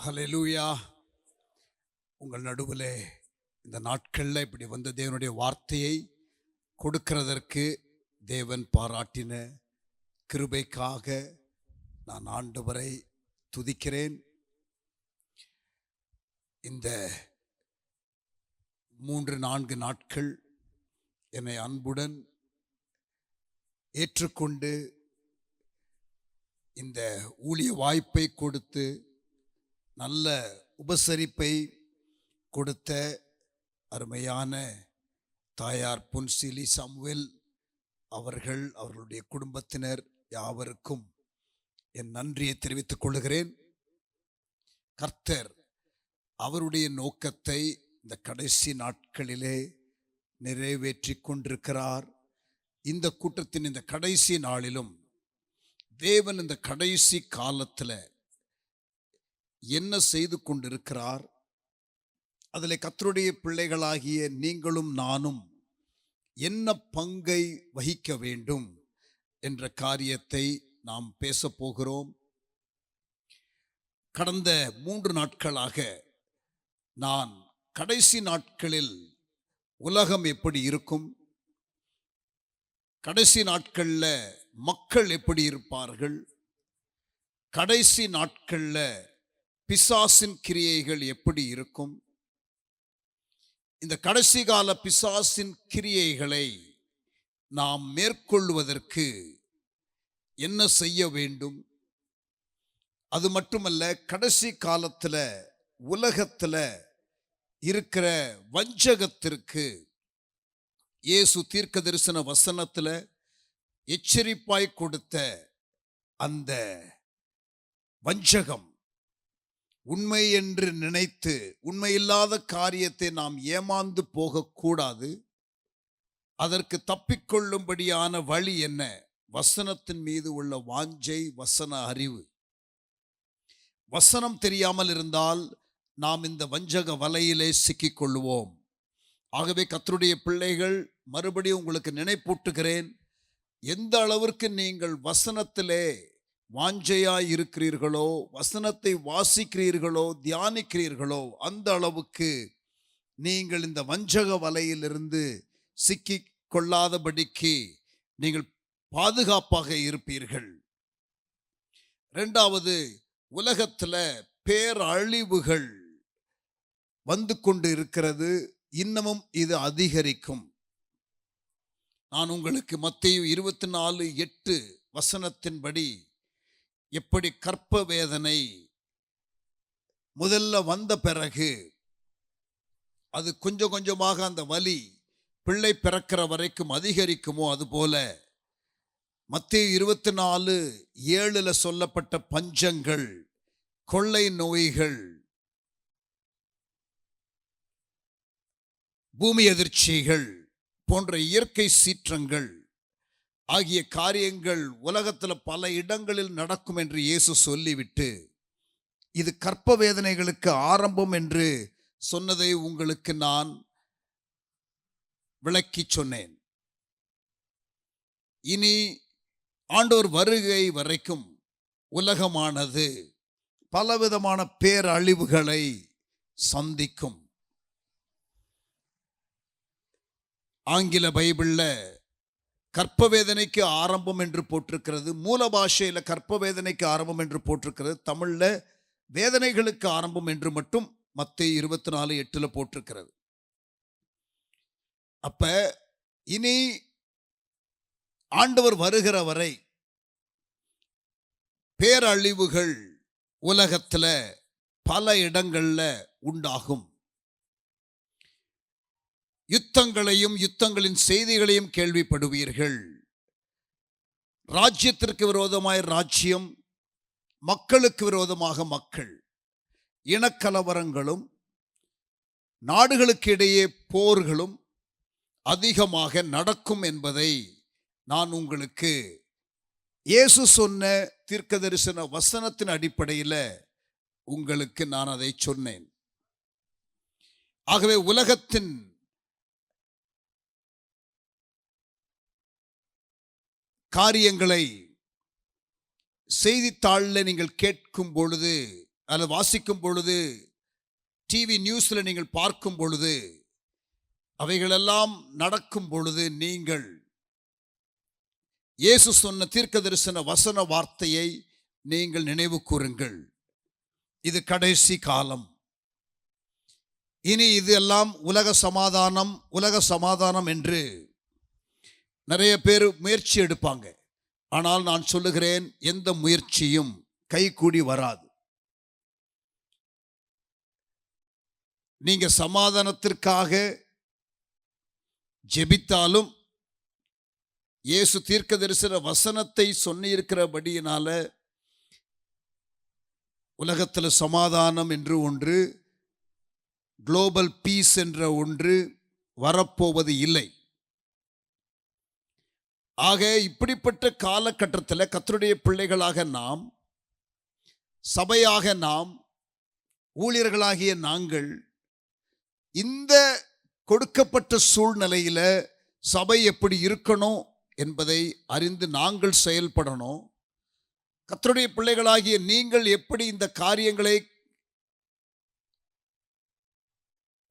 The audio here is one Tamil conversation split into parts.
ஹல்லேலூயா. உங்கள் நடுவிலே இந்த நாட்களில் இப்படி வந்த தேவனுடைய வார்த்தையை கொடுக்கிறதற்கு தேவன் பாராட்டின கிருபைக்காக நான் ஆண்டவரை துதிக்கிறேன். இந்த 3-4 நாட்கள் என்னை அன்புடன் ஏற்றுக்கொண்டு இந்த ஊழிய வாய்ப்பை கொடுத்து நல்ல உபசரிப்பை கொடுத்த அருமையான தாயார் பொன்சிலி சாமுவேல் அவர்கள், அவர்களுடைய குடும்பத்தினர் யாவருக்கும் என் நன்றியை தெரிவித்துக் கொள்கிறேன். கர்த்தர் அவருடைய நோக்கத்தை இந்த கடைசி நாட்களிலே நிறைவேற்றி கொண்டிருக்கிறார். இந்த கூட்டத்தின் இந்த கடைசி நாளிலும் தேவன் இந்த கடைசி காலத்தில் என்ன செய்து கொண்டிருக்கிறார், அதில் கர்த்தருடைய பிள்ளைகளாகிய நீங்களும் நானும் என்ன பங்கை வகிக்க வேண்டும் என்ற காரியத்தை நாம் பேச போகிறோம். கடந்த 3 நாட்களாக நான் கடைசி நாட்களில் உலகம் எப்படி இருக்கும், கடைசி நாட்களில் மக்கள் எப்படி இருப்பார்கள், கடைசி நாட்களில் பிசாசின் கிரியைகள் எப்படி இருக்கும், இந்த கடைசி கால பிசாசின் கிரியைகளை நாம் மேற்கொள்வதற்கு என்ன செய்ய வேண்டும், அது மட்டுமல்ல கடைசி காலத்தில் உலகத்தில் இருக்கிற வஞ்சகத்திற்கு இயேசு தீர்க்க தரிசன வசனத்தில் எச்சரிப்பாய் கொடுத்த அந்த வஞ்சகம், உண்மை என்று நினைத்து உண்மையில்லாத காரியத்தை நாம் ஏமாந்து போகக்கூடாது. அதற்கு தப்பிக்கொள்ளும்படியான வழி என்ன? வசனத்தின் மீது உள்ள வாஞ்சை, வசன அறிவு. வசனம் தெரியாமல் இருந்தால் நாம் இந்த வஞ்சக வலையிலே சிக்கிக்கொள்ளுவோம். ஆகவே கர்த்தருடைய பிள்ளைகள், மறுபடியும் உங்களுக்கு நினைப்பூட்டுகிறேன், எந்த அளவிற்கு நீங்கள் வசனத்திலே வாஞ்சையாய் இருக்கிறீர்களோ, வசனத்தை வாசிக்கிறீர்களோ, தியானிக்கிறீர்களோ, அந்த அளவுக்கு நீங்கள் இந்த வஞ்சக வலையிலிருந்து சிக்கி கொள்ளாதபடிக்கு நீங்கள் பாதுகாப்பாக இருப்பீர்கள். 2வது, உலகத்தில் பேரழிவுகள் வந்து கொண்டு இருக்கிறது. இன்னமும் இது அதிகரிக்கும். நான் உங்களுக்கு மத்தேயு 24:8 வசனத்தின்படி எப்படி கற்ப வேதனை முதல்ல வந்த பிறகு அது கொஞ்சம் கொஞ்சமாக அந்த வலி பிள்ளை பிறக்கிற வரைக்கும் அதிகரிக்குமோ, அதுபோல மத்தேயு 24:7 சொல்லப்பட்ட பஞ்சங்கள், கொள்ளை நோய்கள், பூமி அதிர்ச்சிகள் போன்ற இயற்கை சீற்றங்கள் ஆகிய காரியங்கள் உலகத்தில் பல இடங்களில் நடக்கும் என்று இயேசு சொல்லிவிட்டு, இது கற்ப வேதனைகளுக்கு ஆரம்பம் என்று சொன்னதை உங்களுக்கு நான் விளக்கி சொன்னேன். இனி ஆண்டவர் வருகை வரைக்கும் உலகமானது பலவிதமான பேரழிவுகளை சந்திக்கும். ஆங்கில பைபிளில் கற்ப வேதனைக்கு ஆரம்பம் என்று போட்டிருக்கிறது. மூல பாஷையில் கற்ப வேதனைக்கு ஆரம்பம் என்று போட்டிருக்கிறது. தமிழில் வேதனைகளுக்கு ஆரம்பம் என்று மட்டும் மத்தேயு 24:8 போட்டிருக்கிறது. அப்ப இனி ஆண்டவர் வருகிற வரை பேரழிவுகள் உலகத்தில் பல இடங்களில் உண்டாகும். யுத்தங்களையும் யுத்தங்களின் செய்திகளையும் கேள்விப்படுவீர்கள். ராஜ்யத்திற்கு விரோதமாய் ராஜ்யம், மக்களுக்கு விரோதமாக மக்கள், இனக்கலவரங்களும் நாடுகளுக்கு இடையே போர்களும் அதிகமாக நடக்கும் என்பதை நான் உங்களுக்கு இயேசு சொன்ன தீர்க்க தரிசன வசனத்தின் அடிப்படையில் உங்களுக்கு நான் அதை சொன்னேன். ஆகவே உலகத்தின் காரியங்களை செய்தித்தாளில் நீங்கள் கேட்கும் பொழுது அல்லது வாசிக்கும் பொழுது, டிவி நியூஸில் நீங்கள் பார்க்கும் பொழுது, அவைகளெல்லாம் நடக்கும் பொழுது நீங்கள் இயேசு சொன்ன தீர்க்க தரிசன வசன வார்த்தையை நீங்கள் நினைவு கூறுங்கள். இது கடைசி காலம். இனி இது எல்லாம் உலக சமாதானம் என்று நிறைய பேர் முயற்சி எடுப்பாங்க. ஆனால் நான் சொல்லுகிறேன், எந்த முயற்சியும் கைகூடி வராது. நீங்க சமாதானத்திற்காக ஜெபித்தாலும் இயேசு தீர்க்க தரிசன வசனத்தை சொன்னிருக்கிறபடியினால உலகத்தில் சமாதானம் என்று ஒன்று, குளோபல் பீஸ் என்ற ஒன்று வரப்போவது இல்லை. ஆக இப்படிப்பட்ட காலகட்டத்தில் கர்த்தருடைய பிள்ளைகளாக நாம், சபையாக நாம், ஊழியர்களாகிய நாங்கள் இந்த கொடுக்கப்பட்ட சூழ்நிலையில சபை எப்படி இருக்கணும் என்பதை அறிந்து நாங்கள் செயல்படணும். கர்த்தருடைய பிள்ளைகளாகிய நீங்கள் எப்படி இந்த காரியங்களை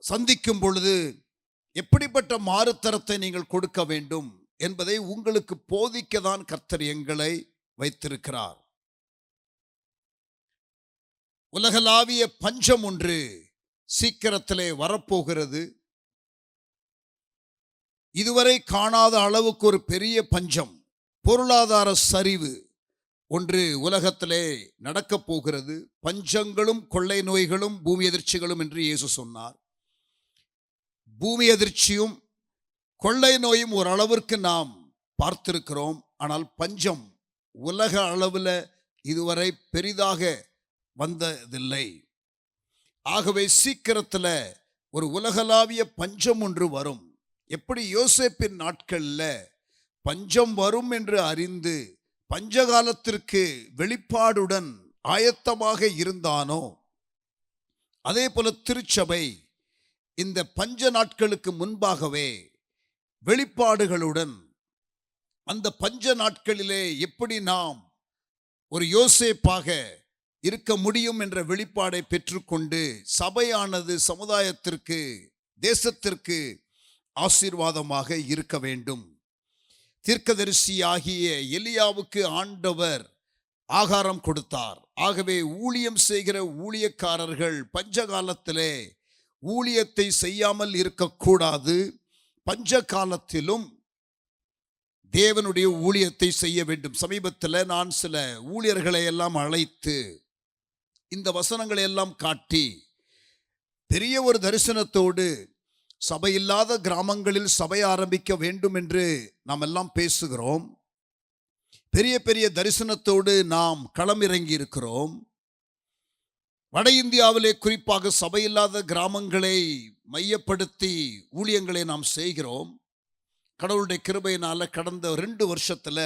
சந்திக்கும் பொழுது எப்படிப்பட்ட மாறுதரத்தை நீங்கள் கொடுக்க வேண்டும் என்பதை உங்களுக்கு போதிக்கத்தான் கர்த்தர் எங்களை வைத்திருக்கிறார். உலகளாவிய பஞ்சம் ஒன்று சீக்கிரத்திலே வரப்போகிறது. இதுவரை காணாத அளவுக்கு ஒரு பெரிய பஞ்சம், பொருளாதார சரிவு ஒன்று உலகத்திலே நடக்கப் போகிறது. பஞ்சங்களும் கொள்ளை நோய்களும் பூமி எதிர்ச்சிகளும் என்று இயேசு சொன்னார். பூமி எதிர்ச்சியும் கொள்ளை நோயும் ஒரு அளவிற்கு நாம் பார்த்திருக்கிறோம். ஆனால் பஞ்சம் உலக அளவில் இதுவரை பெரிதாக வந்ததில்லை. ஆகவே சீக்கிரத்தில் ஒரு உலகளாவிய பஞ்சம் ஒன்று வரும். எப்படி யோசேப்பின் நாட்களில் பஞ்சம் வரும் என்று அறிந்து பஞ்சகாலத்திற்கு வெளிப்பாடுடன் ஆயத்தமாக இருந்தானோ, அதே போல திருச்சபை இந்த பஞ்ச நாட்களுக்கு முன்பாகவே வெளிப்பாடுகளுடன் அந்த பஞ்ச நாட்களிலே எப்படி நாம் ஒரு யோசேப்பாக இருக்க முடியும் என்ற வெளிப்பாடை பெற்றுக்கொண்டு சபையானது சமுதாயத்திற்கு, தேசத்திற்கு ஆசீர்வாதமாக இருக்க வேண்டும். தீர்க்கதரிசியாகிய எலியாவுக்கு ஆண்டவர் ஆகாரம் கொடுத்தார். ஆகவே ஊழியம் செய்கிற ஊழியக்காரர்கள் பஞ்சகாலத்திலே ஊழியத்தை செய்யாமல் இருக்கக்கூடாது. பஞ்ச காலத்திலும் தேவனுடைய ஊழியத்தை செய்ய வேண்டும். சமீபத்தில் நான் சில ஊழியர்களை எல்லாம் அழைத்து இந்த வசனங்களை எல்லாம் காட்டி பெரிய ஒரு தரிசனத்தோடு சபை இல்லாத கிராமங்களில் சபை ஆரம்பிக்க வேண்டும் என்று நாம் எல்லாம் பேசுகிறோம். பெரிய பெரிய தரிசனத்தோடு நாம் களமிறங்கி இருக்கிறோம். வட இந்தியாவிலே குறிப்பாக சபை இல்லாத கிராமங்களை மையப்படுத்தி ஊழியங்களை நாம் செய்கிறோம். கடவுளுடைய கிருபையினால கடந்த 2 வருஷத்தில்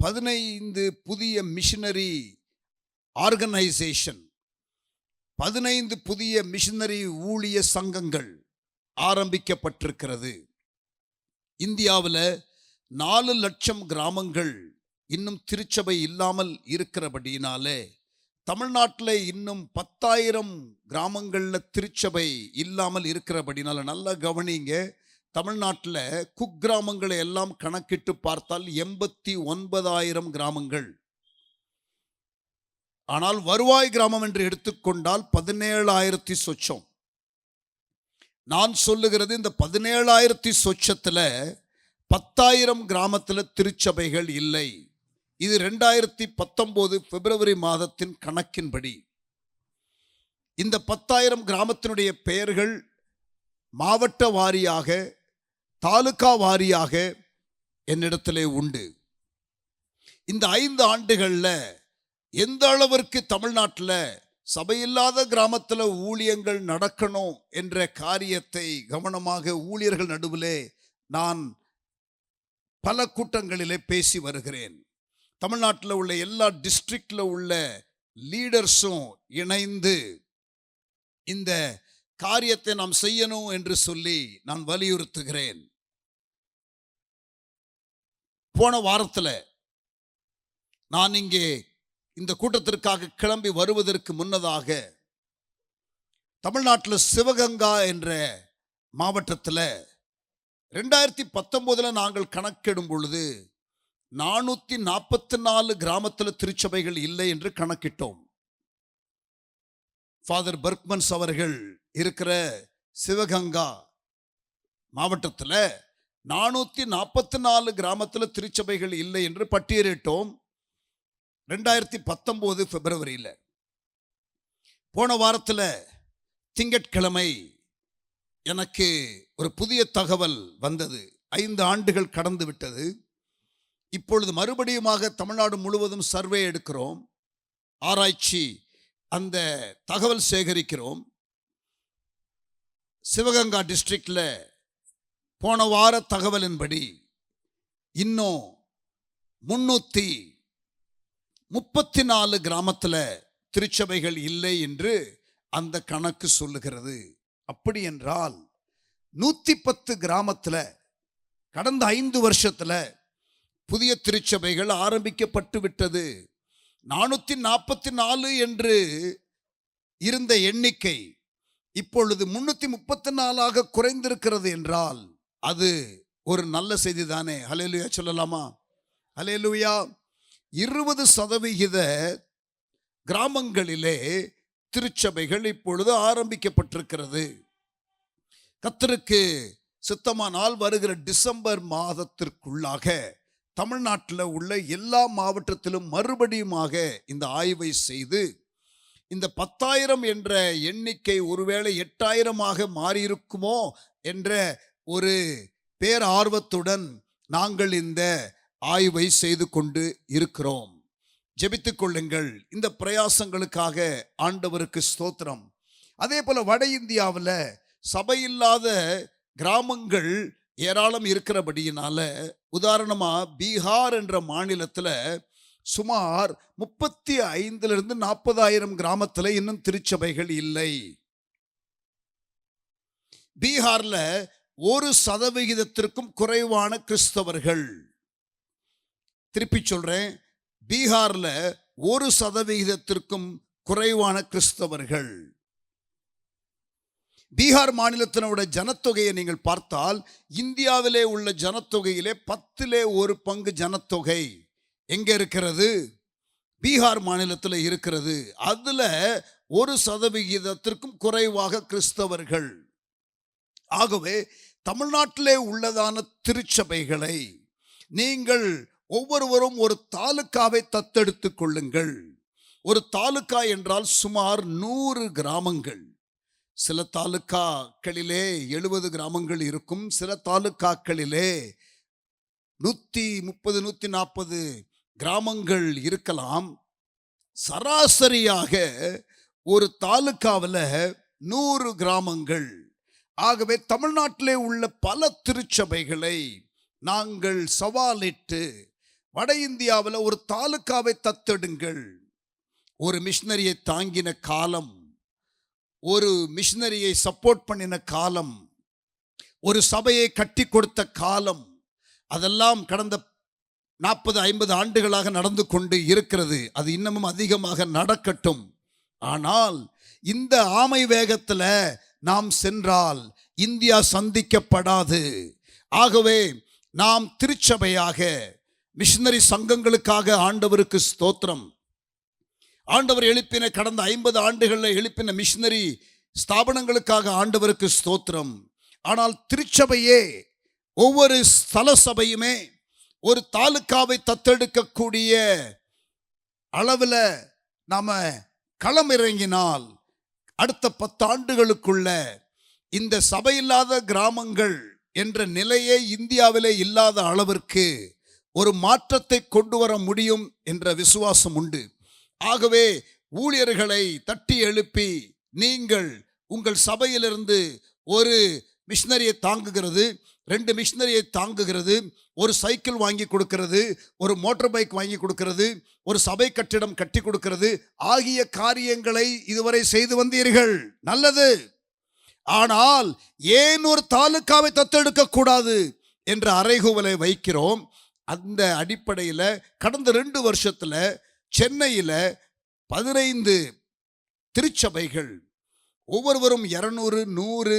15 புதிய மிஷனரி ஆர்கனைசேஷன், 15 புதிய மிஷனரி ஊழிய சங்கங்கள் ஆரம்பிக்கப்பட்டிருக்கிறது. இந்தியாவில் 4 லட்சம் கிராமங்கள் இன்னும் திருச்சபை இல்லாமல் இருக்கிறபடினாலே, தமிழ்நாட்டில் இன்னும் 10,000 கிராமங்களில் திருச்சபை இல்லாமல் இருக்கிறபடினால, நல்லா கவனிங்க, தமிழ்நாட்டில் குக்கிராமங்களை எல்லாம் கணக்கிட்டு பார்த்தால் 89,000 கிராமங்கள். ஆனால் வருவாய் கிராமம் என்று எடுத்துக்கொண்டால் 17,000 சொச்சம். நான் சொல்லுகிறது, இந்த 17,000 சொச்சத்தில் 10,000 கிராமத்தில் திருச்சபைகள் இல்லை. இது 2019 பிப்ரவரி மாதத்தின் கணக்கின்படி. இந்த 10,000 கிராமத்தினுடைய பெயர்கள் மாவட்ட வாரியாக, தாலுகா வாரியாக என்னிடத்திலே உண்டு. இந்த 5 ஆண்டுகளில் எந்த அளவிற்கு தமிழ்நாட்டில் சபையில்லாத கிராமத்தில் ஊழியங்கள் நடக்கணும் என்ற காரியத்தை கவனமாக ஊழியர்கள் நடுவிலே நான் பல கூட்டங்களிலே பேசி வருகிறேன். தமிழ்நாட்டில் உள்ள எல்லா டிஸ்ட்ரிக்டில் உள்ள லீடர்ஸும் இணைந்து இந்த காரியத்தை நாம் செய்யணும் என்று சொல்லி நான் வலியுறுத்துகிறேன். போன வாரத்தில் நான் இங்கே இந்த கூட்டத்திற்காக கிளம்பி வருவதற்கு முன்னதாக தமிழ்நாட்டில் சிவகங்கா என்ற மாவட்டத்தில் 2019 நாங்கள் கணக்கெடும் பொழுது 444 கிராமத்தில் திருச்சபைகள் இல்லை என்று கணக்கிட்டோம். ஃபாதர் பர்க்மன்ஸ் அவர்கள் இருக்கிற சிவகங்கா மாவட்டத்தில் 444 கிராமத்தில் திருச்சபைகள் இல்லை என்று பட்டியலிட்டோம் 2019 பிப்ரவரியில். போன வாரத்தில் திங்கட்கிழமை எனக்கு ஒரு புதிய தகவல் வந்தது. 5 ஆண்டுகள் கடந்து விட்டது. இப்பொழுது மறுபடியுமாக தமிழ்நாடு முழுவதும் சர்வே எடுக்கிறோம், ஆராய்ச்சி, அந்த தகவல் சேகரிக்கிறோம். சிவகங்கா டிஸ்ட்ரிக்டில் போன வார தகவலின்படி இன்னும் 334 கிராமத்தில் திருச்சபைகள் இல்லை என்று அந்த கணக்கு சொல்லுகிறது. அப்படி என்றால் 110 கிராமத்தில் கடந்த 5 வருஷத்தில் புதிய திருச்சபைகள் ஆரம்பிக்கப்பட்டு விட்டது. 444 என்று இருந்த எண்ணிக்கை இப்பொழுது 334 குறைந்திருக்கிறது என்றால் அது ஒரு நல்ல செய்தி தானே? ஹல்லேலூயா சொல்லலாமா? ஹல்லேலூயா. 20% கிராமங்களிலே திருச்சபைகள் இப்பொழுது ஆரம்பிக்கப்பட்டிருக்கிறது. கர்த்தருக்கு சித்தமானால் வருகிற டிசம்பர் மாதத்திற்குள்ளாக தமிழ்நாட்டில் உள்ள எல்லா மாவட்டத்திலும் மறுபடியுமாக இந்த ஆய்வை செய்து இந்த 10,000 என்ற எண்ணிக்கை ஒருவேளை 8,000 மாறியிருக்குமோ என்ற ஒரு பேரார்வத்துடன் நாங்கள் இந்த ஆய்வை செய்து கொண்டு இருக்கிறோம். ஜெபித்துக் கொள்ளுங்கள். இந்த பிரயாசங்களுக்காக ஆண்டவருக்கு ஸ்தோத்திரம். அதே போல வட இந்தியாவில் சபையில்லாத கிராமங்கள் ஏராளம் இருக்கிறபடியினால, உதாரணமா பீகார் என்ற மாநிலத்தில் சுமார் 35,000 to 40,000 கிராமத்தில் இன்னும் திருச்சபைகள் இல்லை. பீகார்ல 1% குறைவான கிறிஸ்தவர்கள். திருப்பி சொல்றேன், பீகார்ல 1% குறைவான கிறிஸ்தவர்கள். பீகார் மாநிலத்தினோட ஜனத்தொகையை நீங்கள் பார்த்தால் இந்தியாவிலே உள்ள ஜனத்தொகையிலே 1/10 ஜனத்தொகை எங்க இருக்கிறது? பீகார் மாநிலத்தில் இருக்கிறது. அதுல 1% குறைவாக கிறிஸ்தவர்கள். ஆகவே தமிழ்நாட்டிலே உள்ளதான திருச்சபைகளை நீங்கள் ஒவ்வொருவரும் ஒரு தாலுக்காவை தத்தெடுத்துக் கொள்ளுங்கள். ஒரு தாலுக்கா என்றால் சுமார் 100 கிராமங்கள். சில தாலுக்காக்களிலே 70 கிராமங்கள் இருக்கும். சில தாலுக்காக்களிலே 130 140 கிராமங்கள் இருக்கலாம். சராசரியாக ஒரு தாலுக்காவில் 100 கிராமங்கள். ஆகவே தமிழ்நாட்டிலே உள்ள பல திருச்சபைகளை நாங்கள் சவாலிட்டு வட இந்தியாவில் ஒரு தாலுக்காவை தத்தெடுங்கள். ஒரு மிஷனரியை தாங்கின காலம், ஒரு மிஷனரியை சப்போர்ட் பண்ணின காலம், ஒரு சபையை கட்டி கொடுத்த காலம், அதெல்லாம் கடந்த 40-50 ஆண்டுகளாக நடந்து கொண்டு இருக்கிறது. அது இன்னமும் அதிகமாக நடக்கட்டும். ஆனால் இந்த ஆமை வேகத்தில் நாம் சென்றால் இந்தியா சந்திக்கப்படாது. ஆகவே நாம் திருச்சபையாக மிஷனரி சங்கங்களுக்காக ஆண்டவருக்கு ஸ்தோத்திரம். ஆண்டவர் எழுப்பின கடந்த 50 ஆண்டுகளில் எழுப்பின மிஷனரி ஸ்தாபனங்களுக்காக ஆண்டவருக்கு ஸ்தோத்திரம். ஆனால் திருச்சபையே, ஒவ்வொரு ஸ்தல சபையுமே ஒரு தாலுக்காவை தத்தெடுக்கக்கூடிய அளவில் நாம களமிறங்கினால் அடுத்த 10 ஆண்டுகளுக்குள்ள இந்த சபையில்லாத கிராமங்கள் என்ற நிலையே இந்தியாவிலே இல்லாத அளவிற்கு ஒரு மாற்றத்தை கொண்டு வர முடியும் என்ற விசுவாசம் உண்டு. ஆகவே ஊழியர்களை தட்டி எழுப்பி நீங்கள் உங்கள் சபையிலிருந்து ஒரு மிஷனரியை தாங்குகிறது, 2 மிஷனரியை தாங்குகிறது, ஒரு சைக்கிள் வாங்கி கொடுக்கிறது, ஒரு மோட்டார் பைக் வாங்கி கொடுக்கிறது, ஒரு சபை கட்டிடம் கட்டி கொடுக்கிறது ஆகிய காரியங்களை இதுவரை செய்து வந்தீர்கள். நல்லது. ஆனால் ஏன் ஒரு தாலுக்காவை தத்தெடுக்க கூடாது என்ற அறைகூவலை வைக்கிறோம். அந்த அடிப்படையில் கடந்த 2 வருஷத்துல சென்னையில் 15 திருச்சபைகள் ஒவ்வொருவரும் 200, 100,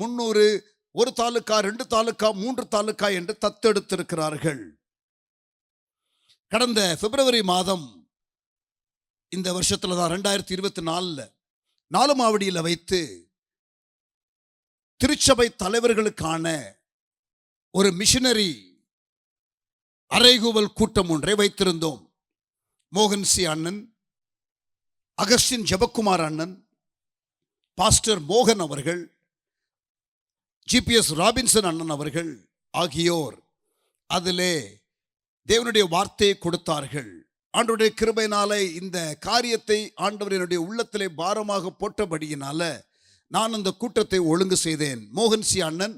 300, ஒரு தாலுக்கா, 2 தாலுக்கா, 3 தாலுக்கா என்று தத்தெடுத்திருக்கிறார்கள். கடந்த பிப்ரவரி மாதம் இந்த வருஷத்துல தான் 2024 நாலுமாவடியில் வைத்து திருச்சபை தலைவர்களுக்கான ஒரு மிஷனரி அறைகூவல் கூட்டம் ஒன்றை வைத்திருந்தோம். மோகன் சி அண்ணன், அகஸ்டின் ஜெபக்குமார் அண்ணன், பாஸ்டர் மோகன் அவர்கள், ஜிபிஎஸ் ராபின்சன் அண்ணன் அவர்கள் ஆகியோர் அதிலே தேவனுடைய வார்த்தையை கொடுத்தார்கள். ஆண்டவருடைய கிருபையினாலே இந்த காரியத்தை ஆண்டவர் என்னுடைய உள்ளத்திலே பாரமாக போட்டபடியினால நான் அந்த கூட்டத்தை ஒழுங்கு செய்தேன். மோகன் சி அண்ணன்,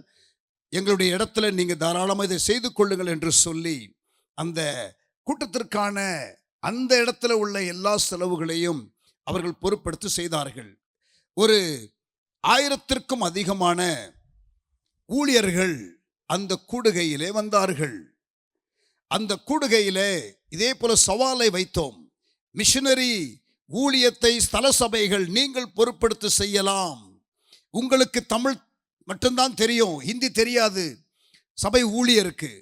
எங்களுடைய இடத்துல நீங்கள் தாராளமாக இதை செய்து கொள்ளுங்கள் என்று சொல்லி அந்த கூட்டத்திற்கான அந்த இடத்துல உள்ள எல்லா செலவுகளையும் அவர்கள் பொறுப்படுத்தி செய்தார்கள். ஒரு 1000க்கும் அதிகமான ஊழியர்கள் அந்த கூடுகையிலே வந்தார்கள். அந்த கூடுகையிலே இதே போல சவாலை வைத்தோம். மிஷனரி ஊழியத்தை ஸ்தல சபைகள் நீங்கள் பொறுப்படுத்தி செய்யலாம். உங்களுக்கு தமிழ் மட்டும்தான் தெரியும், ஹிந்தி தெரியாது சபை ஊழியருக்கு.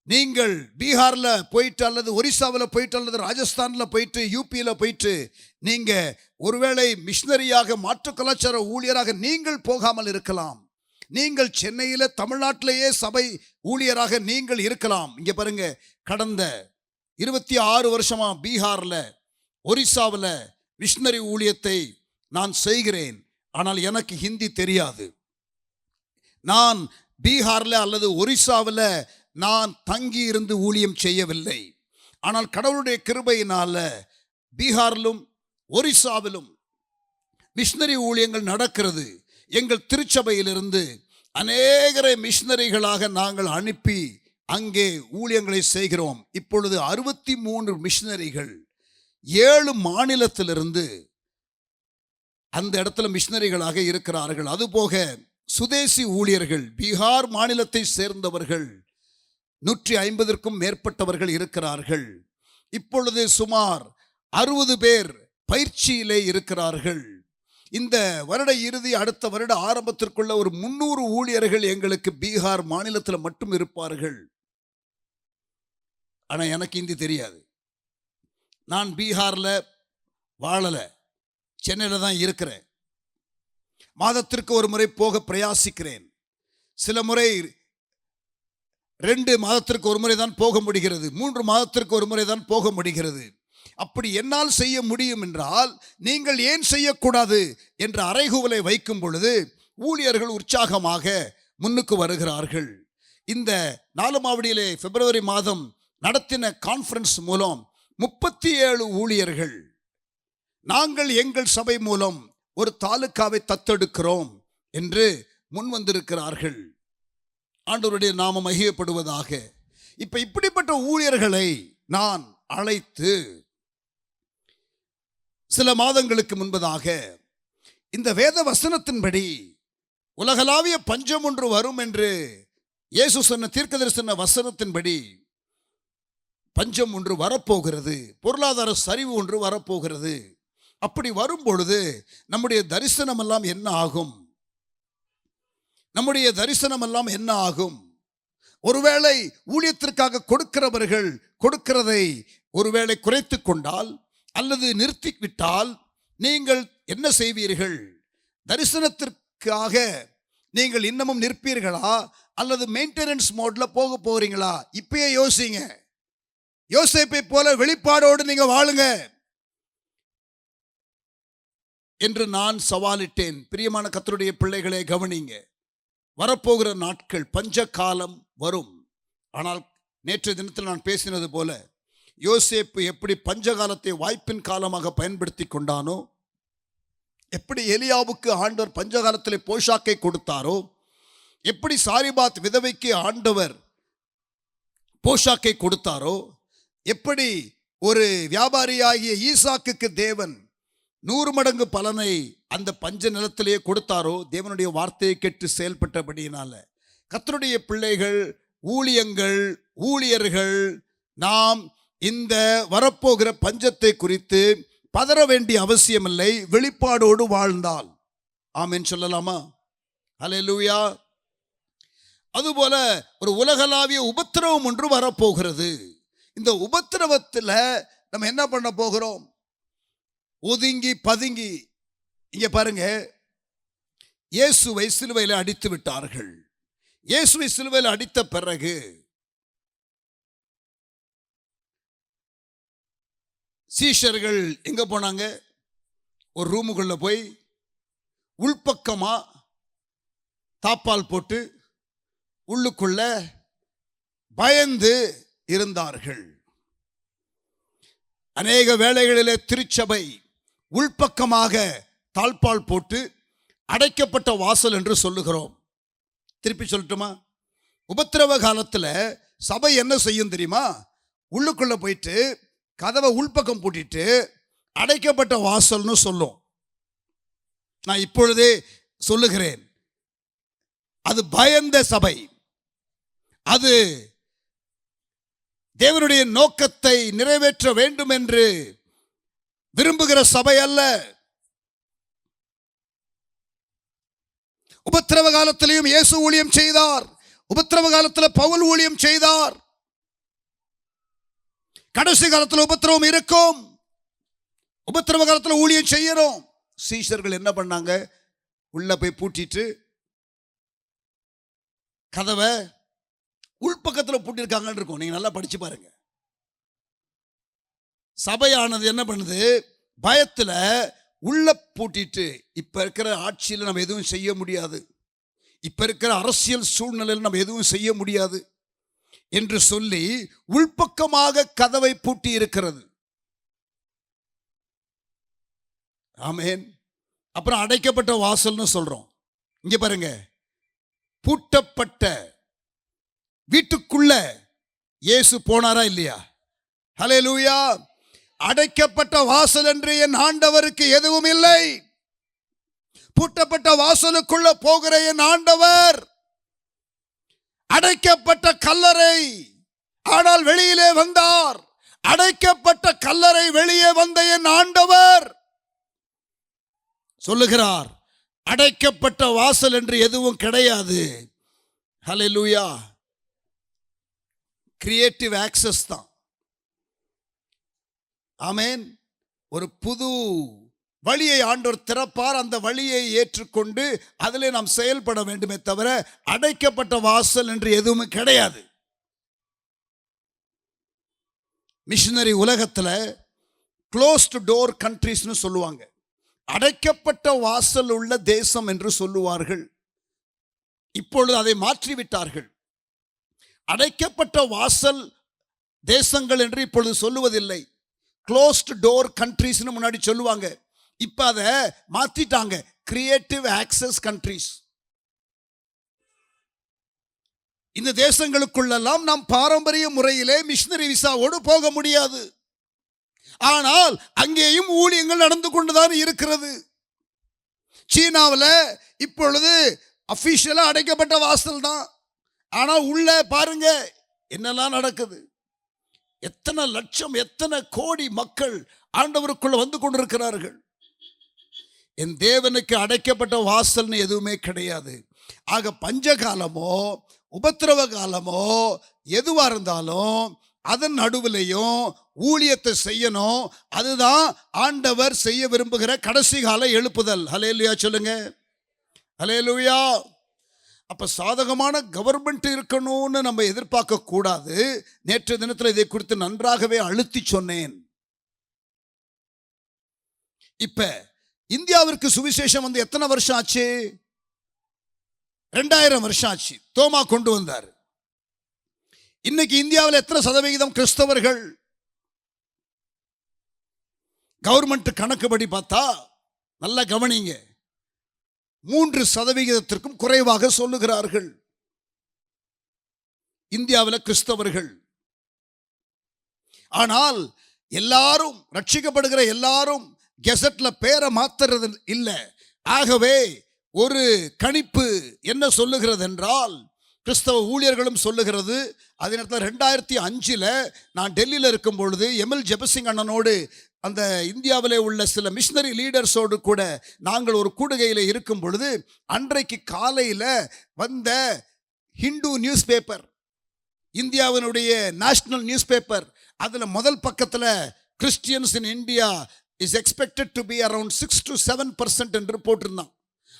நீங்கள் பீகாரில் போயிட்டு அல்லது ஒரிசாவில் போயிட்டு அல்லது ராஜஸ்தானில் போயிட்டு யூபியில் போயிட்டு நீங்கள் ஒருவேளை மிஷனரியாக மாற்று கலாச்சார ஊழியராக நீங்கள் போகாமல் இருக்கலாம். நீங்கள் சென்னையில் தமிழ்நாட்டிலேயே சபை ஊழியராக நீங்கள் இருக்கலாம். இங்கே பாருங்க, கடந்த 26 வருஷமா பீகாரில் ஒரிசாவில் மிஷனரி ஊழியத்தை நான் செய்கிறேன். ஆனால் எனக்கு ஹிந்தி தெரியாது. நான் பீகாரில் அல்லது ஒரிசாவில் நான் தங்கி இருந்து ஊழியம் செய்யவில்லை. ஆனால் கடவுளுடைய கிருபையினால பீகாரிலும் ஒரிசாவிலும் மிஷனரி ஊழியங்கள் நடக்கிறது. எங்கள் திருச்சபையிலிருந்து அநேகரை மிஷனரிகளாக நாங்கள் அனுப்பி அங்கே ஊழியங்களை செய்கிறோம். இப்பொழுது 63 மிஷனரிகள் 7 மாநிலத்திலிருந்து அந்த இடத்துல மிஷனரிகளாக இருக்கிறார்கள். அதுபோக சுதேசி ஊழியர்கள் பீகார் மாநிலத்தை சேர்ந்தவர்கள் 150க்கும் மேற்பட்டவர்கள் இருக்கிறார்கள். இப்பொழுது சுமார் 60 பேர் பயிற்சியிலே இருக்கிறார்கள். இந்த வருட இறுதி அடுத்த வருட ஆரம்பத்திற்குள்ள ஒரு 300 ஊழியர்கள் எங்களுக்கு பீகார் மாநிலத்தில் மட்டும் இருப்பார்கள். ஆனால் எனக்கு ஹிந்தி தெரியாது. நான் பீகாரில் வாழலை, சென்னையில் தான் இருக்கிறேன். மாதத்திற்கு ஒரு முறை போக பிரயாசிக்கிறேன். சில முறை 2 மாதத்திற்கு ஒரு முறை தான் போக முடிகிறது, 3 மாதத்திற்கு ஒரு முறை தான் போக முடிகிறது. அப்படி என்னால் செய்ய முடியும் என்றால் நீங்கள் ஏன் செய்யக்கூடாது என்ற அறைகூவலை வைக்கும் பொழுது ஊழியர்கள் உற்சாகமாக முன்னுக்கு வருகிறார்கள். இந்த நாலுமாவடியிலே பிப்ரவரி மாதம் நடத்தின கான்ஃபரன்ஸ் மூலம் 37 ஊழியர்கள் நாங்கள் எங்கள் சபை மூலம் ஒரு தாலுக்காவை தத்தெடுக்கிறோம் என்று முன் வந்திருக்கிறார்கள். ஆண்டவருடைய நாமம் மகிமைப்படுவதாக. இப்படிப்பட்ட ஊழியர்களை நான் அழைத்து சில மாதங்களுக்கு முன்பதாக இந்த வேத வசனத்தின்படி உலகளாவிய பஞ்சம் ஒன்று வரும் என்று இயேசு சொன்ன தீர்க்கதரிசன வசனத்தின்படி பஞ்சம் ஒன்று வரப்போகிறது, பொருளாதார சரிவு ஒன்று வரப்போகிறது. அப்படி வரும் பொழுது நம்முடைய தரிசனம் எல்லாம் என்ன ஆகும்? நம்முடைய தரிசனம் எல்லாம் என்ன ஆகும்? ஒருவேளை ஊழியத்திற்காக கொடுக்கிறவர்கள் கொடுக்கிறதை ஒருவேளை குறைத்து கொண்டால் அல்லது நிறுத்திவிட்டால் நீங்கள் என்ன செய்வீர்கள்? தரிசனத்திற்காக நீங்கள் இன்னமும் நிற்பீர்களா அல்லது மெயின்டெனன்ஸ் மோட்ல போக போறீங்களா? இப்பயே யோசிங்க. யோசேப்பை போல வெளிப்பாடோடு நீங்க வாழுங்க என்று நான் சவாலிட்டேன். பிரியமான கர்த்தருடைய பிள்ளைகளே, கவனிங்க. வரப்போகிற நாட்கள் பஞ்ச காலம் வரும். ஆனால் நேற்று தினத்தில் நான் பேசினது போல யோசேப்பு எப்படி பஞ்சகாலத்தை வாய்ப்பின் காலமாக பயன்படுத்தி கொண்டானோ, எப்படி எலியாவுக்கு ஆண்டவர் பஞ்சகாலத்திலே போஷாக்கை கொடுத்தாரோ, எப்படி சாரிபாத் விதவைக்கு ஆண்டவர் போஷாக்கை கொடுத்தாரோ, எப்படி ஒரு வியாபாரியாகிய ஈசாக்குக்கு தேவன் 100 மடங்கு பலனை அந்த பஞ்ச நிலத்திலேயே கொடுத்தாரோ, தேவனுடைய வார்த்தையை கேட்டு செயல்பட்டபடியினால கர்த்தருடைய பிள்ளைகள், ஊழியங்கள், ஊழியர்கள் நாம் இந்த வரப்போகிற பஞ்சத்தை குறித்து பதற வேண்டிய அவசியமில்லை, வெளிப்பாடோடு வாழ்ந்தால். ஆமென் சொல்லலாமா? ஹல்லேலூயா. அதுபோல ஒரு உலகளாவிய உபத்திரவம் ஒன்று வரப்போகிறது. இந்த உபத்திரவத்தில் நம்ம என்ன பண்ண போகிறோம்? ஒதுங்கி பதுங்கி. இங்க பாருங்க, இயேசுவை சிலுவையில் அடித்து விட்டார்கள். இயேசுவை சிலுவையில் அடித்த பிறகு சீஷர்கள் எங்க போனாங்க? ஒரு ரூமுக்குள்ள போய் உள்பக்கமா தாப்பால் போட்டு உள்ளுக்குள்ள பயந்து இருந்தார்கள். அநேக வேளைகளிலே திருச்சபை உள்பக்கமாக தாழ்பால் போட்டு அடைக்கப்பட்ட வாசல் என்று சொல்லுகிறோம். திருப்பி சொல்லட்டுமா? உபத்திரவ காலத்தில் சபை என்ன செய்யும் தெரியுமா? உள்ளுக்குள்ள போயிட்டு கதவை உள்பக்கம் பூட்டிட்டு அடைக்கப்பட்ட வாசல்னு சொல்லும். நான் இப்பொழுதே சொல்லுகிறேன், அது பயந்த சபை. அது தேவனுடைய நோக்கத்தை நிறைவேற்ற வேண்டும் என்று விரும்புகிற சபை அல்ல. உபத்திரவ காலத்திலையும் இயேசு ஊழியம் செய்தார். உபத்திரவ காலத்தில் பவுல் ஊழியம் செய்தார். கடைசி காலத்தில் உபத்திரவம் இருக்கும். உபத்திரவ காலத்தில் ஊழியம் செய்யறோம். சீஷர்கள் என்ன பண்ணாங்க? உள்ள போய் பூட்டிட்டு கதவை உள்பக்கத்தில் பூட்டிருக்காங்கன்னு இருக்கும். நீங்க நல்லா படிச்சு பாருங்க. சபையானது என்ன பண்ணுது? பயத்தில் உள்ள பூட்டிட்டு, இப்ப இருக்கிற ஆட்சியில் நம்ம எதுவும் செய்ய முடியாது, இப்ப இருக்கிற அரசியல் சூழ்நிலையில் நம்ம எதுவும் செய்ய முடியாது என்று சொல்லி உள்பக்கமாக கதவை பூட்டி இருக்கிறது. ஆமென். அப்புறம் அடைக்கப்பட்ட வாசல்னு சொல்றோம். இங்க பாருங்க, பூட்டப்பட்ட வீட்டுக்குள்ள இயேசு போனாரா இல்லையா? ஹல்லேலூயா. அடைக்கப்பட்ட வாசல் என்று என் ஆண்டவருக்கு எதுவும் இல்லை. பூட்டப்பட்ட வாசலுக்குள்ள போகிற என் ஆண்டவர் அடைக்கப்பட்ட கல்லறை, ஆனால் வெளியிலே வந்தார். அடைக்கப்பட்ட கல்லறை வெளியே வந்த என் ஆண்டவர் சொல்லுகிறார், அடைக்கப்பட்ட வாசல் என்று எதுவும் கிடையாது. ஹல்லேலூயா. கிரியேட்டிவ் ஆக்சஸ் தான். ஆமென். ஒரு புது வழியை ஆண்டவர் திறப்பார். அந்த வழியை ஏற்றுக்கொண்டு அதிலே நாம் செயல்பட வேண்டுமே தவிர அடைக்கப்பட்ட வாசல் என்று எதுவுமே கிடையாது. மிஷனரி உலகத்தில் க்ளோஸ்ட் டோர் கண்ட்ரீஸ்னு சொல்லுவாங்க. அடைக்கப்பட்ட வாசல் உள்ள தேசம் என்று சொல்லுவார்கள். இப்பொழுது அதை மாற்றிவிட்டார்கள். அடைக்கப்பட்ட வாசல் தேசங்கள் என்று இப்பொழுது சொல்லுவதில்லை. க்ளோஸ்ட் டோர் கண்ட்ரீஸ்னு முன்னாடி சொல்லுவாங்க. இப்ப அதை மாத்திட்டாங்க, கிரியேட்டிவ் ஆக்சஸ் கண்ட்ரீஸ். இந்த தேசங்களுக்குள்ளெல்லாம் நாம் பாரம்பரிய முறையிலே மிஷனரி விசாவோடு போக முடியாது. ஆனால் அங்கேயும் ஊழியங்கள் நடந்து கொண்டுதான் இருக்கிறது. சீனாவில் இப்பொழுது அபிஷியலா அடைக்கப்பட்ட வாசல் தான். ஆனால் உள்ள பாருங்க என்னெல்லாம் நடக்குது. எத்தனை லட்சம், எத்தனை கோடி மக்கள் ஆண்டவருக்குள்ள வந்து கொண்டிருக்கிறார்கள். என் தேவனுக்கு அடைக்கப்பட்ட வாசல்னு எதுவுமே கிடையாது. ஆக பஞ்சகாலமோ உபத்திரவ காலமோ எதுவா இருந்தாலும் அதன் நடுவிலையும் ஊழியத்தை செய்யணும். அதுதான் ஆண்டவர் செய்ய விரும்புகிற கடைசி கால எழுப்புதல். ஹல்லேலூயா சொல்லுங்க. ஹல்லேலூயா. அப்ப சாதகமான கவர்மெண்ட் இருக்கணும்னு நம்ம எதிர்பார்க்க கூடாது. நேற்று தினத்தில் இதை குறித்து நன்றாகவே அழுத்தி சொன்னேன். இப்ப இந்தியாவிற்கு சுவிசேஷம் வந்து எத்தனை வருஷம் ஆச்சு? 2000 வருஷம் ஆச்சு. தோமா கொண்டு வந்தார். இன்னைக்கு இந்தியாவில் எத்தனை சதவிகிதம் கிறிஸ்தவர்கள்? கவர்மெண்ட் கணக்குப்படி பார்த்தா நல்லா கவனிங்க, 3% குறைவாக சொல்லுகிறார்கள் இந்தியாவில் கிறிஸ்தவர்கள். ஆனால் எல்லாரும் ரட்சிக்கப்படுகிற எல்லாரும் கெசட்ல பேரை மாத்துறது இல்லை. ஆகவே ஒரு கணிப்பு என்ன சொல்லுகிறது என்றால், கிறிஸ்தவ ஊழியர்களும் சொல்லுகிறது. அதே நேரத்தில் 2005 நான் டெல்லியில் இருக்கும் பொழுது எம்எல் ஜெபசிங் அண்ணனோடு அந்த இந்தியாவிலே உள்ள சில மிஷனரி லீடர்ஸோடு கூட நாங்கள் ஒரு கூடுகையில் இருக்கும் பொழுது அன்றைக்கு காலையில் வந்த ஹிந்து நியூஸ் பேப்பர், இந்தியாவினுடைய நேஷனல் நியூஸ் பேப்பர், அதில் முதல் பக்கத்தில் Christians in India is expected to be around 6 to 7% என்று போட்டிருந்தான்.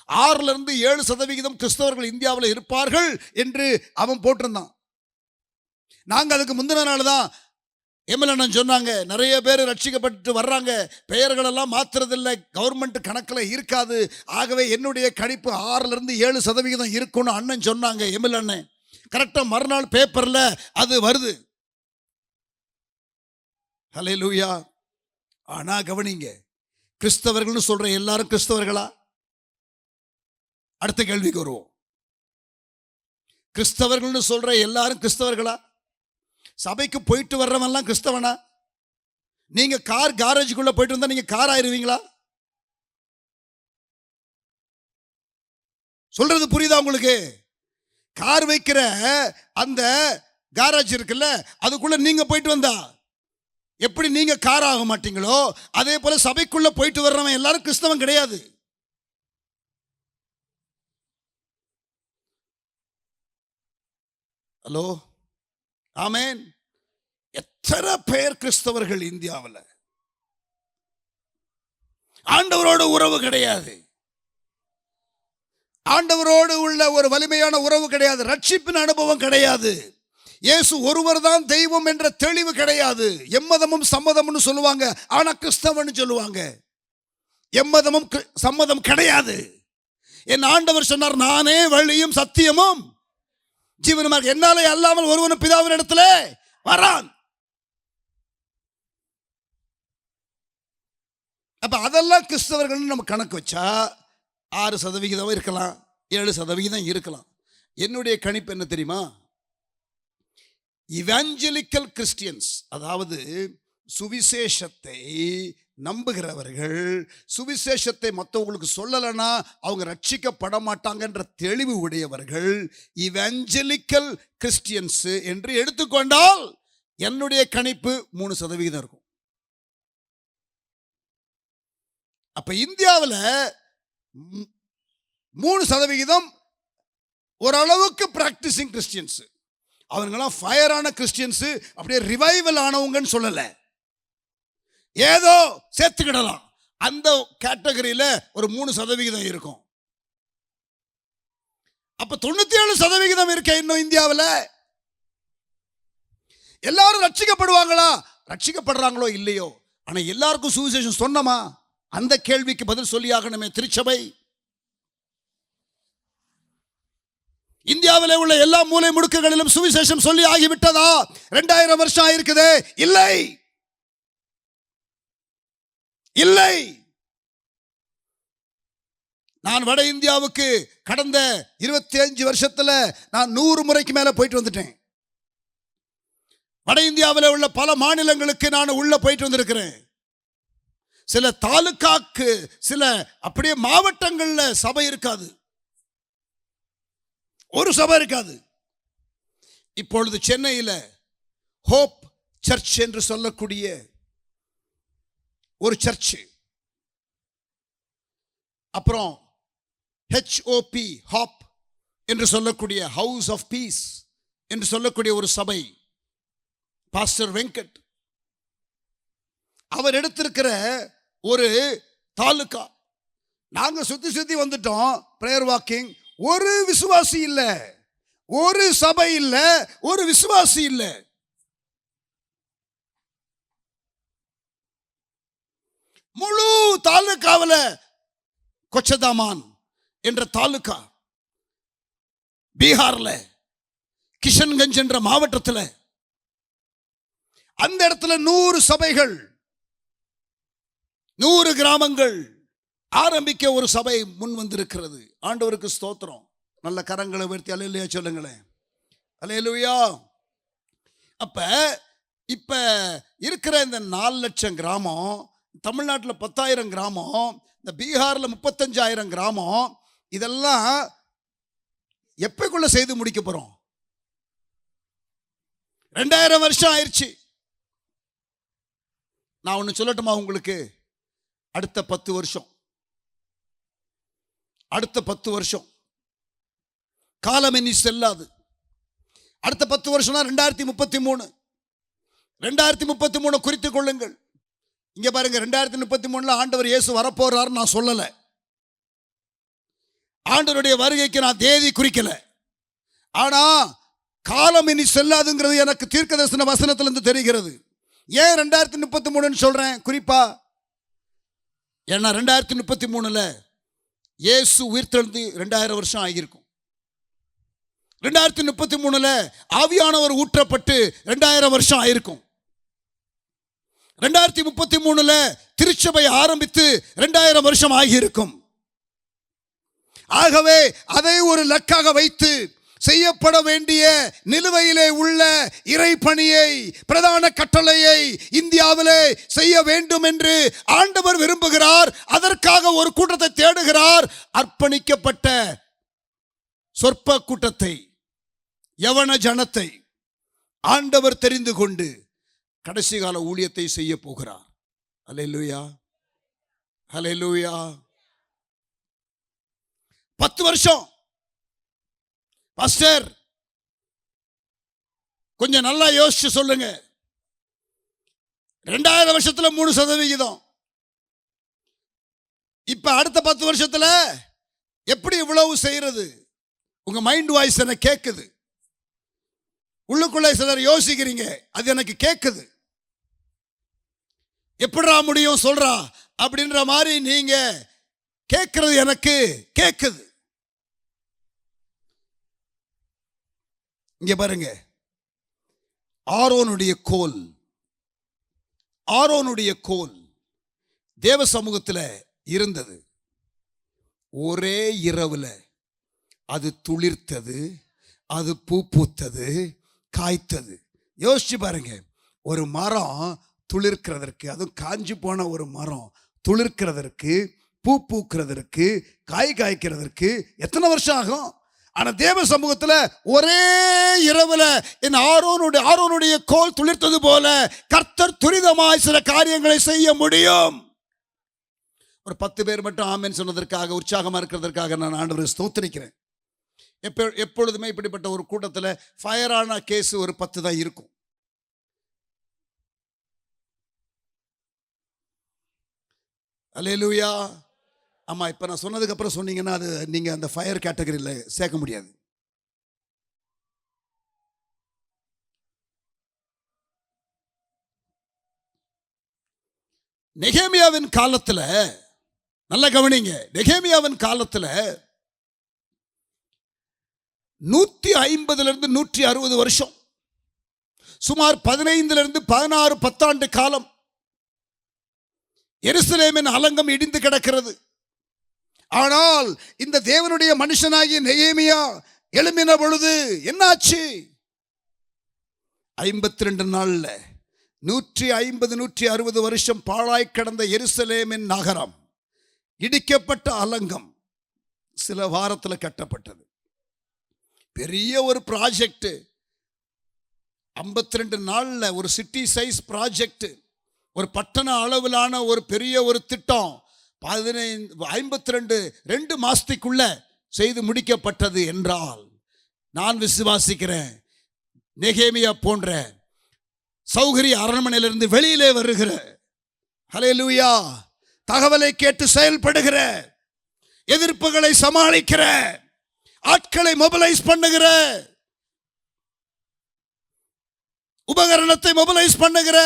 6-7% கிறிஸ்தவர்கள் இந்தியாவில் இருப்பார்கள் என்று அவன் போட்டிருந்தான். நாங்கள் அதுக்கு முந்தின நாள் தான் எம்எல்ஏ சொன்னாங்க, நிறைய பேர் ரட்சிக்கப்பட்டு வர்றாங்க, பெயர்களெல்லாம் மாற்றுறதில்லை, கவர்மெண்ட் கணக்கில் இருக்காது, ஆகவே என்னுடைய கணிப்பு 6-7% இருக்கும்னு அண்ணன் சொன்னாங்க. எம்எல்ஏ அண்ணன் கரெக்டாக மறுநாள் பேப்பரில் அது வருது. ஹல்லேலூயா. ஆனா கவனிங்க, கிறிஸ்தவர்கள்னு சொல்ற எல்லாரும் கிறிஸ்தவர்களா? அடுத்த கேள்விக்கு வருவோம். கிறிஸ்தவர்கள்னு சொல்ற எல்லாரும் கிறிஸ்தவர்களா? சபைக்கு போயிட்டு வர்றவன்லாம் கிறிஸ்தவனா? நீங்க கார் கேரேஜுக்குள்ள போயிட்டு வந்தா நீங்க கார் ஆயிருவீங்களா? சொல்றது புரியுதா உங்களுக்கு? கார் வைக்கிற அந்த கேரேஜ் இருக்குல்ல, அதுக்குள்ள நீங்க போயிட்டு வந்தா எப்படி நீங்க கார் ஆக மாட்டீங்களோ, அதே போல சபைக்குள்ள போயிட்டு வர்றவன் எல்லாரும் கிறிஸ்தவன் கிடையாது. ஹலோ, ஆமென். எத்தனை பேர் கிறிஸ்தவர்கள் இந்தியாவில் ஆண்டவரோடு உறவு கிடையாது, ஆண்டவரோடு உள்ள ஒரு வலிமையான உறவு கிடையாது, ரட்சிப்பின் அனுபவம் கிடையாது, இயேசு ஒருவர் தான் தெய்வம் என்ற தெளிவு கிடையாது. எம்மதமும் சம்மதம்னு சொல்லுவாங்க, ஆனா கிறிஸ்தவன் சொல்லுவாங்க. எம்மதமும் சம்மதம் கிடையாது. என் ஆண்டவர் சொன்னார், நானே வழியும் சத்தியமும் ஜீவனுமாக, என்னாலே அல்லாமல் ஒருவனும் பிதாவின் இடத்துல வரான். அப்ப அதெல்லாம் கிறிஸ்தவர்கள் நம்ம கணக்கு வச்சா 6% இருக்கலாம், 7% இருக்கலாம். என்னுடைய கணிப்பு என்ன தெரியுமா? இவாஞ்சலிக்கல் கிறிஸ்டியன்ஸ், அதாவது சுவிசேஷத்தை நம்புகிறவர்கள், சுவிசேஷத்தை மற்றவங்களுக்கு சொல்லலைன்னா அவங்க ரட்சிக்கப்பட மாட்டாங்கன்ற தெளிவு உடையவர்கள் இவாஞ்சலிக்கல் கிறிஸ்டியன்ஸ் என்று எடுத்துக்கொண்டால் என்னுடைய கணிப்பு 3% இருக்கும். அப்ப இந்தியாவில் 3% ஓரளவுக்கு பிராக்டிசிங் கிறிஸ்டியன்ஸ். அவங்களாம் ஃபயரான கிறிஸ்டியன்ஸ், அப்படியே ரிவைவல் ஆனவங்கன்னு சொல்லல, ஏதோ சேர்த்துக்கிடலாம். அந்த கேட்டகரியில் ஒரு 3% இருக்கும். அப்ப 97% இருக்க இன்னும் இந்தியாவில். எல்லாரும் ரட்சிக்கப்படுவாங்களா? ரட்சிக்கப்படுறாங்களோ இல்லையோ, ஆனா எல்லாருக்கும் சுவிசேஷம் சொன்னமா? அந்த கேள்விக்கு பதில் சொல்லியாகணுமே. திருச்சபை இந்தியாவில் உள்ள எல்லா மூலை முடுக்குகளிலும் சுவிசேஷம் சொல்லி ஆகிவிட்டதா? 2000 வருஷம் ஆயிருக்குதே. இல்லை, இல்லை. நான் வட இந்தியாவுக்கு கடந்த 25 வருஷத்துல நான் 100 முறைக்கு மேல போயிட்டு வந்துட்டேன். வட இந்தியாவில் உள்ள பல மாநிலங்களுக்கு நான் உள்ள போயிட்டு வந்திருக்கிறேன். சில தாலுகாக்கு, சில அப்படியே மாவட்டங்கள்ல சபை இருக்காது, ஒரு சபை இருக்காது. இப்பொழுது சென்னையில் ஹோப் சர்ச் என்று சொல்லக்கூடிய ஒரு சர்ச், அப்புறம் HOP ஹாப் என்று சொல்லக்கூடிய ஹவுஸ் ஆஃப் பீஸ் என்று சொல்லக்கூடிய ஒரு சபை, பாஸ்டர் வெங்கட் அவர் எடுத்திருக்கிற ஒரு தாலுகா. நாங்கள் சுத்தி சுத்தி வந்துட்டோம், பிரேயர் வாக்கிங். ஒரு விசுவாசி இல்லை, ஒரு சபை இல்லை, ஒரு விசுவாசி இல்லை. முழு தாலுகாவில் கொச்சதாமான் என்ற தாலுகா, பீகார்ல கிஷன்கஞ்ச் என்ற மாவட்டத்தில், அந்த இடத்துல 100 சபைகள், 100 கிராமங்கள் ஆரம்பிக்க ஒரு சபை முன் வந்திருக்கிறது. ஆண்டவருக்கு ஸ்தோத்திரம். நல்ல கரங்களை உயர்த்தி அல்லேலூயா சொல்லுங்களேன். அல்லேலூயா. அப்ப இப்ப இருக்கிற இந்த 4 லட்சம் கிராமம், தமிழ்நாட்டில் 10,000 கிராமம், இந்த பீகார்ல 35,000 கிராமம், இதெல்லாம் எப்பக்குள்ள செய்து முடிக்க போறோம்? 2000 வருஷம் ஆயிடுச்சு. நான் ஒன்று சொல்லட்டுமா உங்களுக்கு? அடுத்த 10 வருஷம், அடுத்த 10 வருஷம் காலம் இனி செல்லாது. அடுத்த 10 வருஷம்னா 2033. 2033 குறித்துக் கொள்ளுங்கள். இங்க பாருங்க, 2033 ஆண்டவர் இயேசு வரப்போறாரு நான் சொல்லல. ஆண்டவருடைய வருகைக்கு நான் தேதி குறிக்கல. ஆனா காலம் இனி செல்லாதுங்கிறது எனக்கு தீர்க்கதரிசன வசனத்திலிருந்து தெரிகிறது. ஏன் 2033 சொல்றேன் குறிப்பா? ஏன்னா 2033 இயேசு உயிர்த்தெழுந்து 2000 வருஷம் ஆகியிருக்கும். 2033 ஆவியானவர் ஊற்றப்பட்டு 2000 வருஷம் ஆயிருக்கும். 2033 திருச்சபை ஆரம்பித்து 2000 வருஷம் ஆகியிருக்கும். ஆகவே அதை ஒரு லக்காக வைத்து செய்யப்பட வேண்டிய நிலுவையிலே உள்ள இறைப்பணியை, பிரதான கட்டளையை இந்தியாவிலே செய்ய வேண்டும் என்று ஆண்டவர் விரும்புகிறார். அதற்காக ஒரு கூட்டத்தை தேடுகிறார். அர்ப்பணிக்கப்பட்ட சொற்ப கூட்டத்தை, யவன ஜனத்தை ஆண்டவர் தெரிந்து கொண்டு கடைசி கால ஊழியத்தை செய்ய போகிறார். அல்லேலூயா, அல்லேலூயா. 10 வருஷம் பாஸ்டர், கொஞ்சம் நல்லா யோசிச்சு சொல்லுங்க. 2000 வருஷத்துல 3%. இப்ப அடுத்த 10 வருஷத்துல எப்படி இவ்வளவு செய்யறது? உங்க மைண்ட் வாய்ஸ் எனக்கு கேட்குது. உள்ளுக்குள்ளே சிலர் யோசிக்கிறீங்க, அது எனக்கு கேட்குது. எப்படிடா முடியும் சொல்றா அப்படின்ற மாதிரி நீங்க கேட்கிறது எனக்கு கேட்குது. இங்க பாருங்க, ஆரோனுடைய கோல், ஆரோனுடைய கோல் தேவ சமூகத்தில் இருந்தது. ஒரே இரவுல அது துளிர்த்தது, அது பூ பூத்தது, காய்த்தது. யோசிச்சு பாருங்க, ஒரு மரம் துளிர்க்கிறதற்கு, அதுவும் காஞ்சி போன ஒரு மரம் துளிர்க்கிறதற்கு, பூ பூக்கிறதற்கு, காய் காய்க்கிறதற்கு எத்தனை வருஷம் ஆகும்? ஆனா தேவ சமூகத்தில் ஒரே இரவுல என் ஆரோனுடைய கோல் துளிர்த்தது போல கர்த்தர் துரிதமாய் சில காரியங்களை செய்ய முடியும். ஒரு 10 பேர் மட்டும் ஆமென் சொன்னதற்காக, உற்சாகமா இருக்கிறதற்காக நான் ஆண்டவரை ஸ்தோத்திரிக்கிறேன். எப்பொழுதுமே இப்படிப்பட்ட ஒரு கூட்டத்தில் ஃபயரான கேஸ் ஒரு 10 தான் இருக்கும். அல்லேலூயா. ஆமா, இப்ப நான் சொன்னதுக்கு அப்புறம் சொன்னீங்கன்னா அது நீங்க அந்த ஃபயர் கேட்டகரியில் சேர்க்க முடியாது. நெகேமியாவின் காலத்துல, நல்ல கவனிங்க, நெகேமியாவின் காலத்துல 150 160 வருஷம், சுமார் 15 16 10 காலம் எருசலேமின் அலங்கம் இடிந்து கிடக்கிறது. ஆனால் இந்த தேவனுடைய மனுஷனாகிய நெகேமியா எழும்பின பொழுது என்னாச்சு? 52 நாள்ல 150 160 வருஷம் பாழாய் கிடந்த எருசலேமின் நகரம், இடிக்கப்பட்ட அலங்கம் சில வாரத்தில் கட்டப்பட்டது. பெரிய ஒரு ப்ராஜெக்ட், 52 நாள்ல ஒரு சிட்டி சைஸ் ப்ராஜெக்ட், ஒரு பட்டண அளவிலான ஒரு பெரிய ஒரு திட்டம் 2 மாசத்துக்குள்ள செய்து முடிக்கப்பட்டது என்றால், நான் விசுவாசிக்கிறேன் நெகேமியா போன்ற சௌகரிய அரண்மனையிலிருந்து வெளியிலே வருகிற, ஹல்லேலூயா, தகவலை கேட்டு செயல்படுகிற, எதிர்ப்புகளை சமாளிக்கிற, ஆட்களை மொபிலைஸ் பண்ணுகிற, உபகரணத்தை மொபிலைஸ் பண்ணுகிற,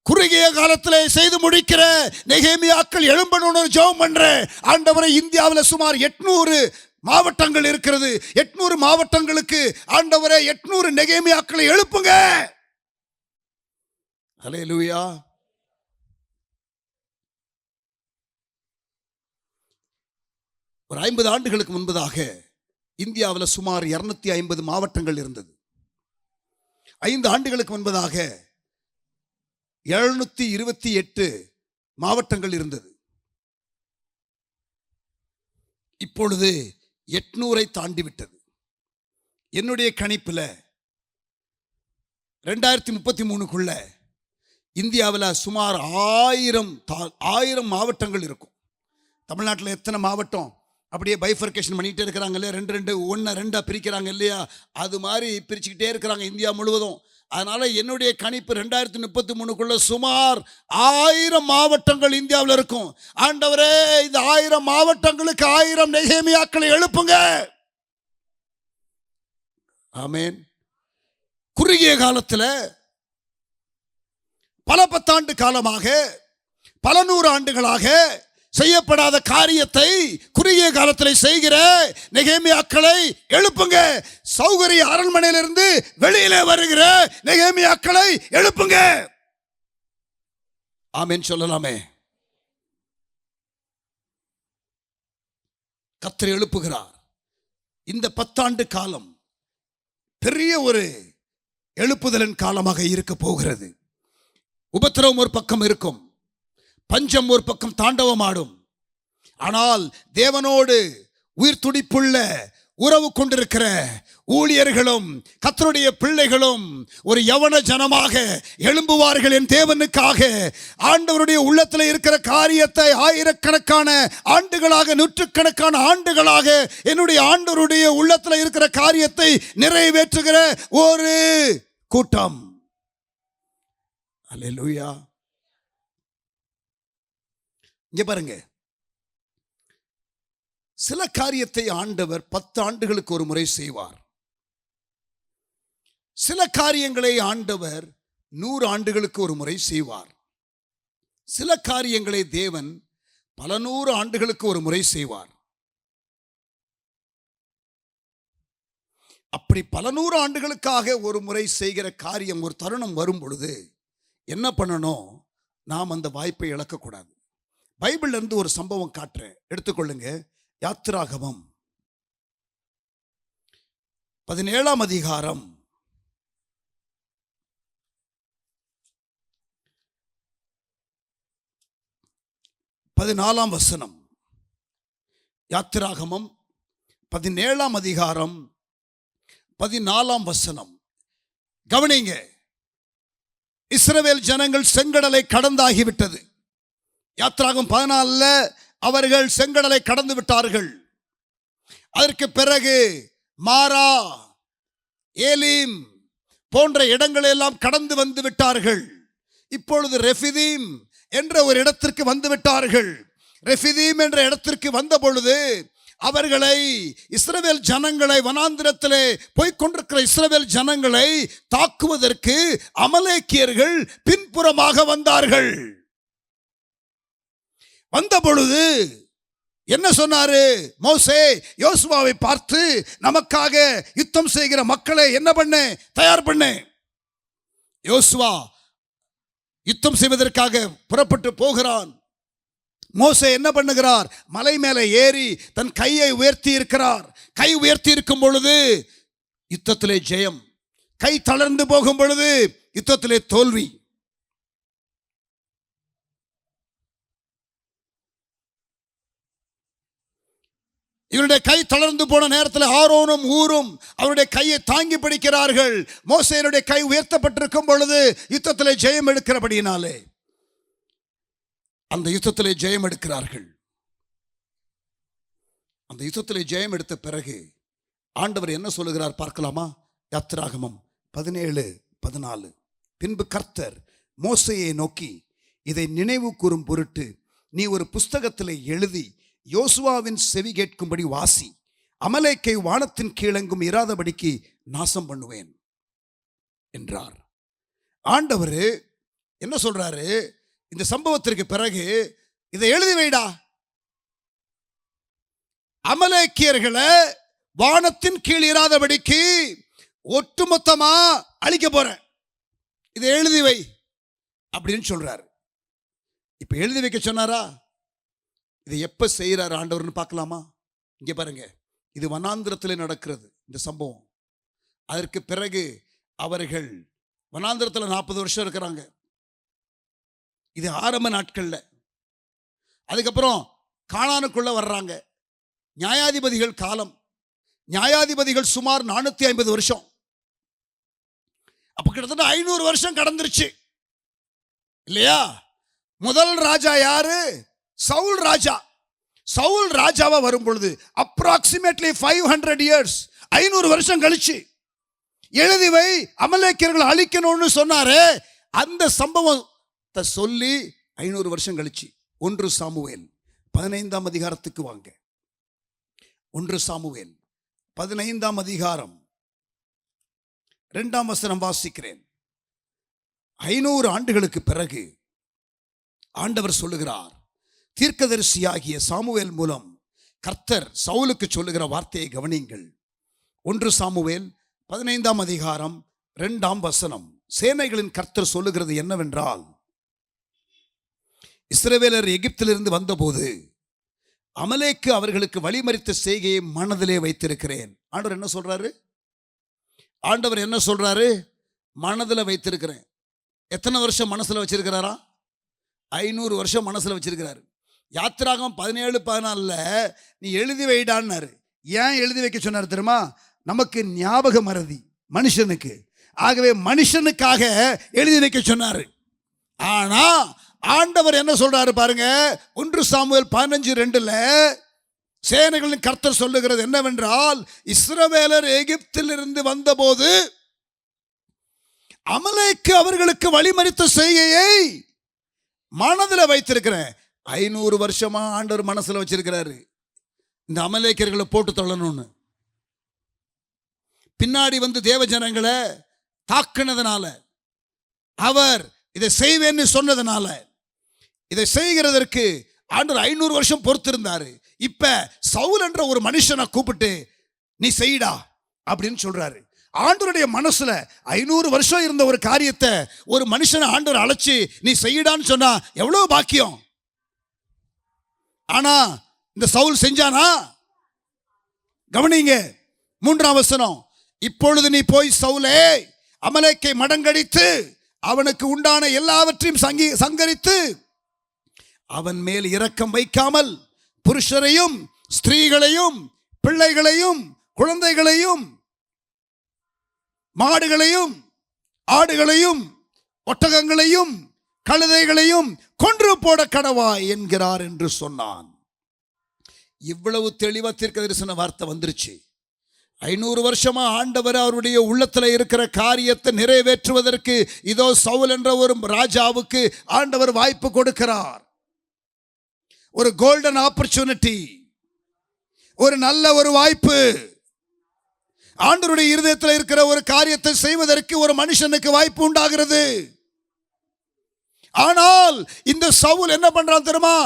குறுகிய காலத்திலே செய்து முடிக்கிற நெகேமியாக்கள் எழும்பணும்னு ஜெபம் பண்றேன். ஆண்டவரை, இந்தியாவில் சுமார் 800 மாவட்டங்கள் இருக்கிறது. 800 மாவட்டங்களுக்கு ஆண்டவரே 800 நெகேமியாக்களை எழுப்புங்க. ஹல்லேலூயா. ஒரு 50 ஆண்டுகளுக்கு முன்பதாக இந்தியாவில் சுமார் 250 மாவட்டங்கள் இருந்தது. 5 ஆண்டுகளுக்கு முன்பதாக 728 மாவட்டங்கள் இருந்தது. இப்பொழுது 800 தாண்டிவிட்டது. என்னுடைய கணிப்பில் 2033க்குள்ள இந்தியாவில் சுமார் 1000 மாவட்டங்கள் இருக்கும். தமிழ்நாட்டில் எத்தனை மாவட்டம் அப்படியே பைஃபர்கேஷன் பண்ணிகிட்டே இருக்கிறாங்க இல்லையா, 2 1 2 பிரிக்கிறாங்க இல்லையா, அது மாதிரி பிரிச்சுக்கிட்டே இருக்கிறாங்க இந்தியா முழுவதும். அதனால் என்னுடைய கணிப்பு 2033க்குள்ள சுமார் 1000 மாவட்டங்கள் இந்தியாவில் இருக்கும். ஆண்டவரே, இந்த 1000 மாவட்டங்களுக்கு 1000 நெகேமியாக்களை எழுப்புங்க. ஆமென். குறுகிய காலத்தில் பல 10 ஆண்டு காலமாக, பல 100 ஆண்டுகளாக செய்யப்படாத காரியத்தை குறுகிய காலத்தில் செய்கிற நெகேமியாக்களை எழுப்புங்க. சௌகரிய அரண்மனையிலிருந்து வெளியிலே வருகிற நெகேமியாக்களை எழுப்புங்க. ஆமென் சொல்லலாமே. கர்த்தர் எழுப்புகிறார். இந்த 10 ஆண்டு காலம் பெரிய ஒரு எழுப்புதலின் காலமாக இருக்க போகிறது. உபத்திரவம் ஒரு பக்கம் இருக்கும், பஞ்சம் ஒரு பக்கம் தாண்டவமாடும். ஆனால் தேவனோடு உயிர் துடிப்புள்ள உறவு கொண்டிருக்கிற ஊழியர்களும் கர்த்தருடைய பிள்ளைகளும் ஒரு யவன ஜனமாக எழும்புவார்கள். என் தேவனுக்காக ஆண்டவருடைய உள்ளத்தில் இருக்கிற காரியத்தை ஆயிரக்கணக்கான ஆண்டுகளாக, நூற்றுக்கணக்கான ஆண்டுகளாக என்னுடைய ஆண்டவருடைய உள்ளத்தில் இருக்கிற காரியத்தை நிறைவேற்றுகிற ஒரு கூட்டம். அல்லேலூயா. இங்க பாருங்க, சில காரியத்தை ஆண்டவர் 10 ஆண்டுகளுக்கு ஒரு முறை செய்வார். சில காரியங்களை ஆண்டவர் 100 ஆண்டுகளுக்கு ஒரு முறை செய்வார். சில காரியங்களை தேவன் பல 100 ஆண்டுகளுக்கு ஒரு முறை செய்வார். அப்படி பல 100 ஆண்டுகளுக்காக ஒரு முறை செய்கிற காரியம், ஒரு தருணம் வரும் பொழுது என்ன பண்ணணும்? நாம் அந்த வாய்ப்பை இழக்கக்கூடாது. பைபிள்ல இருந்து ஒரு சம்பவம் காட்டுறேன், எடுத்துக்கொள்ளுங்க. யாத்திராகமம் 17ஆம் அதிகாரம் 14ஆம் வசனம். யாத்திராகமம் 17ஆம் அதிகாரம் 14ஆம் வசனம். கவனிங்க. இஸ்ரவேல் ஜனங்கள் செங்கடலை கடந்தாகிவிட்டது. யாத்திராகமம் 14ல் அவர்கள் செங்கடலை கடந்து விட்டார்கள். அதற்கு பிறகு மாரா, ஏலீம் போன்ற இடங்களெல்லாம் கடந்து வந்து விட்டார்கள். இப்பொழுது ரெஃபிதீம் என்ற ஒரு இடத்திற்கு வந்து விட்டார்கள். ரெஃபிதீம் என்ற இடத்திற்கு வந்த பொழுது அவர்களை, இஸ்ரவேல் ஜனங்களை, வனாந்திரத்திலே போய்கொண்டிருக்கிற இஸ்ரவேல் ஜனங்களை தாக்குவதற்கு அமலேக்கியர்கள் பின்புறமாக வந்தார்கள். வந்த பொழுது என்ன சொன்னாரு மோசே? யோசுவாவை பார்த்து, நமக்காக யுத்தம் செய்கிற மக்களை என்ன பண்ண? தயார் பண்ண. யோசுவா யுத்தம் செய்வதற்காக புறப்பட்டு போகிறான். மோசே என்ன பண்ணுகிறார்? மலை மேலே ஏறி தன் கையை உயர்த்தி இருக்கிறார். கை உயர்த்தி இருக்கும் பொழுது யுத்தத்திலே ஜெயம், கை தளர்ந்து போகும் பொழுது யுத்தத்திலே தோல்வி. இவருடைய கை தளர்ந்து போன நேரத்தில் ஆரோனும் ஊரும் அவருடைய கையை தாங்கி பிடிக்கிறார்கள். மோசேயுடைய கை உயர்த்தப்பட்டிருக்கும் பொழுது யுத்தத்திலே ஜெயம் எடுக்கிறபடியினாலே அந்த யுத்தத்திலே ஜெயம் எடுக்கிறார்கள். அந்த யுத்தத்திலே ஜெயம் எடுத்த பிறகு ஆண்டவர் என்ன சொல்லுகிறார் பார்க்கலாமா? யாத்திராகமம் 17:14. பின்பு கர்த்தர் மோசேயை நோக்கி, இதை நினைவு கூறும் பொருட்டு நீ ஒரு புஸ்தகத்திலே எழுதி யோசுவாவின் செவி கேட்கும்படி வாசி. அமலேக்கை வானத்தின் கீழெங்கும் இராதபடிக்கு நாசம் பண்ணுவேன் என்றார். ஆண்டவர் என்ன சொல்றாரு? இந்த சம்பவத்திற்கு பிறகு இதை எழுதி வைடா, அமலேக்கியர்களை வானத்தின் கீழ் இராதபடிக்கு ஒட்டுமொத்தமா அழிக்க போறேன், இதை எழுதி வை அப்படின்னு சொல்றாரு. இப்ப எழுதி வைக்க சொன்னாரா? இதை எப்ப செய்யறாரு ஆண்டவர்னு பார்க்கலாமா? இங்க பாருங்க, இது வனாந்திரத்தில் நடக்கிறது இந்த சம்பவம். அதற்கு பிறகு அவர்கள் வனாந்திரத்தில் 40 வருஷம் இருக்கிறாங்க. இது ஆரம்ப நாட்கள்ல. அதுக்கப்புறம் கானானுக்குள்ள வர்றாங்க. நியாயாதிபதிகள் காலம். நியாயாதிபதிகள் சுமார் 450 வருஷம். அப்ப கிட்டத்தட்ட 500 வருஷம் கடந்துருச்சு இல்லையா? முதல் ராஜா யாரு? சவுல் ராஜா. சவுல் ராஜாவா வரும் பொழுது அப்ராக்சிமேட்லி 500 இயர்ஸ், 500 வருஷம் கழிச்சு எழுதி வை, அமலேக்கியர்கள் அழிக்கணும்னு சொன்னாரே, அந்த சம்பவத்தை சொல்லி 500 வருஷம் கழிச்சு 1 சாமுவேல் 15ஆம் அதிகாரத்துக்கு வாங்க. 1 சாமுவேல் 15ஆம் அதிகாரம் 2ஆம் வசனம் வாசிக்கிறேன். 500 ஆண்டுகளுக்கு பிறகு ஆண்டவர் சொல்லுகிறார், தீர்க்கதரிசியாகிய சாமுவேல் மூலம் கர்த்தர் சவுலுக்கு சொல்லுகிற வார்த்தையை கவனியுங்கள். 1 சாமுவேல் 15ஆம் அதிகாரம் 2ஆம் வசனம். சேனைகளின் கர்த்தர் சொல்லுகிறது என்னவென்றால், இஸ்ரவேலர் எகிப்திலிருந்து வந்தபோது அமலேக்கு அவர்களுக்கு வழிமறித்த செய்கையை மனதிலே வைத்திருக்கிறேன். ஆண்டவர் என்ன சொல்றாரு? ஆண்டவர் என்ன சொல்றாரு? மனதில் வைத்திருக்கிறேன். எத்தனை வருஷம் மனசுல வச்சிருக்கிறாரா? 500 வருஷம் மனசுல வச்சிருக்கிறாரு. யாத்திராகம் 17-14 நீ எழுதி வைடான்னாரு. ஏன் எழுதி வைக்க சொன்னார் தெரியுமா? நமக்கு ஞாபக மறதி மனுஷனுக்கு. ஆகவே மனுஷனுக்காக எழுதி வைக்க சொன்னாரு. ஆனா ஆண்டவர் என்ன சொல்றாரு பாருங்க. 1 சாமுவேல் 15:2 சேனைகளின் கர்த்தர் சொல்லுகிறது என்னவென்றால், இஸ்ரவேலர் எகிப்திலிருந்து வந்தபோது அமலேக்கு அவர்களுக்கு வழிமறித்த செய்கையை மனதில் வைத்திருக்கிறேன். 500 வருஷமா ஆண்டவர் மனசுல வச்சிருக்கிறாரு, இந்த அமலேக்கியர்களை போட்டு தள்ளணும்னு. பின்னாடி வந்து தேவ ஜனங்களை தாக்குனதுனால, அவர் இதை செய்வேன்னு சொன்னதுனால, இதை செய்கிறதற்கு ஆண்டவர் 500 வருஷம் பொறுத்திருந்தாரு. இப்ப சவுல் என்ற ஒரு மனுஷனை கூப்பிட்டு நீ செய்டா அப்படின்னு சொல்றாரு. ஆண்டவருடைய மனசுல 500 வருஷம் இருந்த ஒரு காரியத்தை ஒரு மனுஷனை ஆண்டவர் அழைச்சி நீ செய்யடான்னு சொன்னா எவ்வளவு பாக்கியம். ஆனா இந்த சவுல் செஞ்சானா? கவனிங்க 3ஆம் வசனம். இப்பொழுது நீ போய் சவுலே, அமலேக்கை மடங்கடித்து அவனுக்கு உண்டான எல்லாவற்றையும் சங்கரித்து அவன் மேல் இரக்கம் வைக்காமல் புருஷரையும் ஸ்திரீகளையும் பிள்ளைகளையும் குழந்தைகளையும் மாடுகளையும் ஆடுகளையும் ஒட்டகங்களையும் கழுதைகளையும் கொன்று போட கடவாய் என்கிறார் என்று சொன்னான். இவ்வளவு தெளிவா தீர்க்கதரிசன வார்த்தை வந்துருச்சு. 500 வருஷமா ஆண்டவர் அவருடைய உள்ளத்துல இருக்கிற காரியத்தை நிறைவேற்றுவதற்கு இதோ சவுல் என்ற ஒரு ராஜாவுக்கு ஆண்டவர் வாய்ப்பு கொடுக்கிறார். ஒரு கோல்டன் ஆப்பர்ச்சுனிட்டி, ஒரு நல்ல ஒரு வாய்ப்பு. ஆண்டவருடைய இருதயத்தில் இருக்கிற ஒரு காரியத்தை செய்வதற்கு ஒரு மனுஷனுக்கு வாய்ப்பு உண்டாகிறது. ஆனால் இந்த சவுல் என்ன பண்றான் தெரியுமா?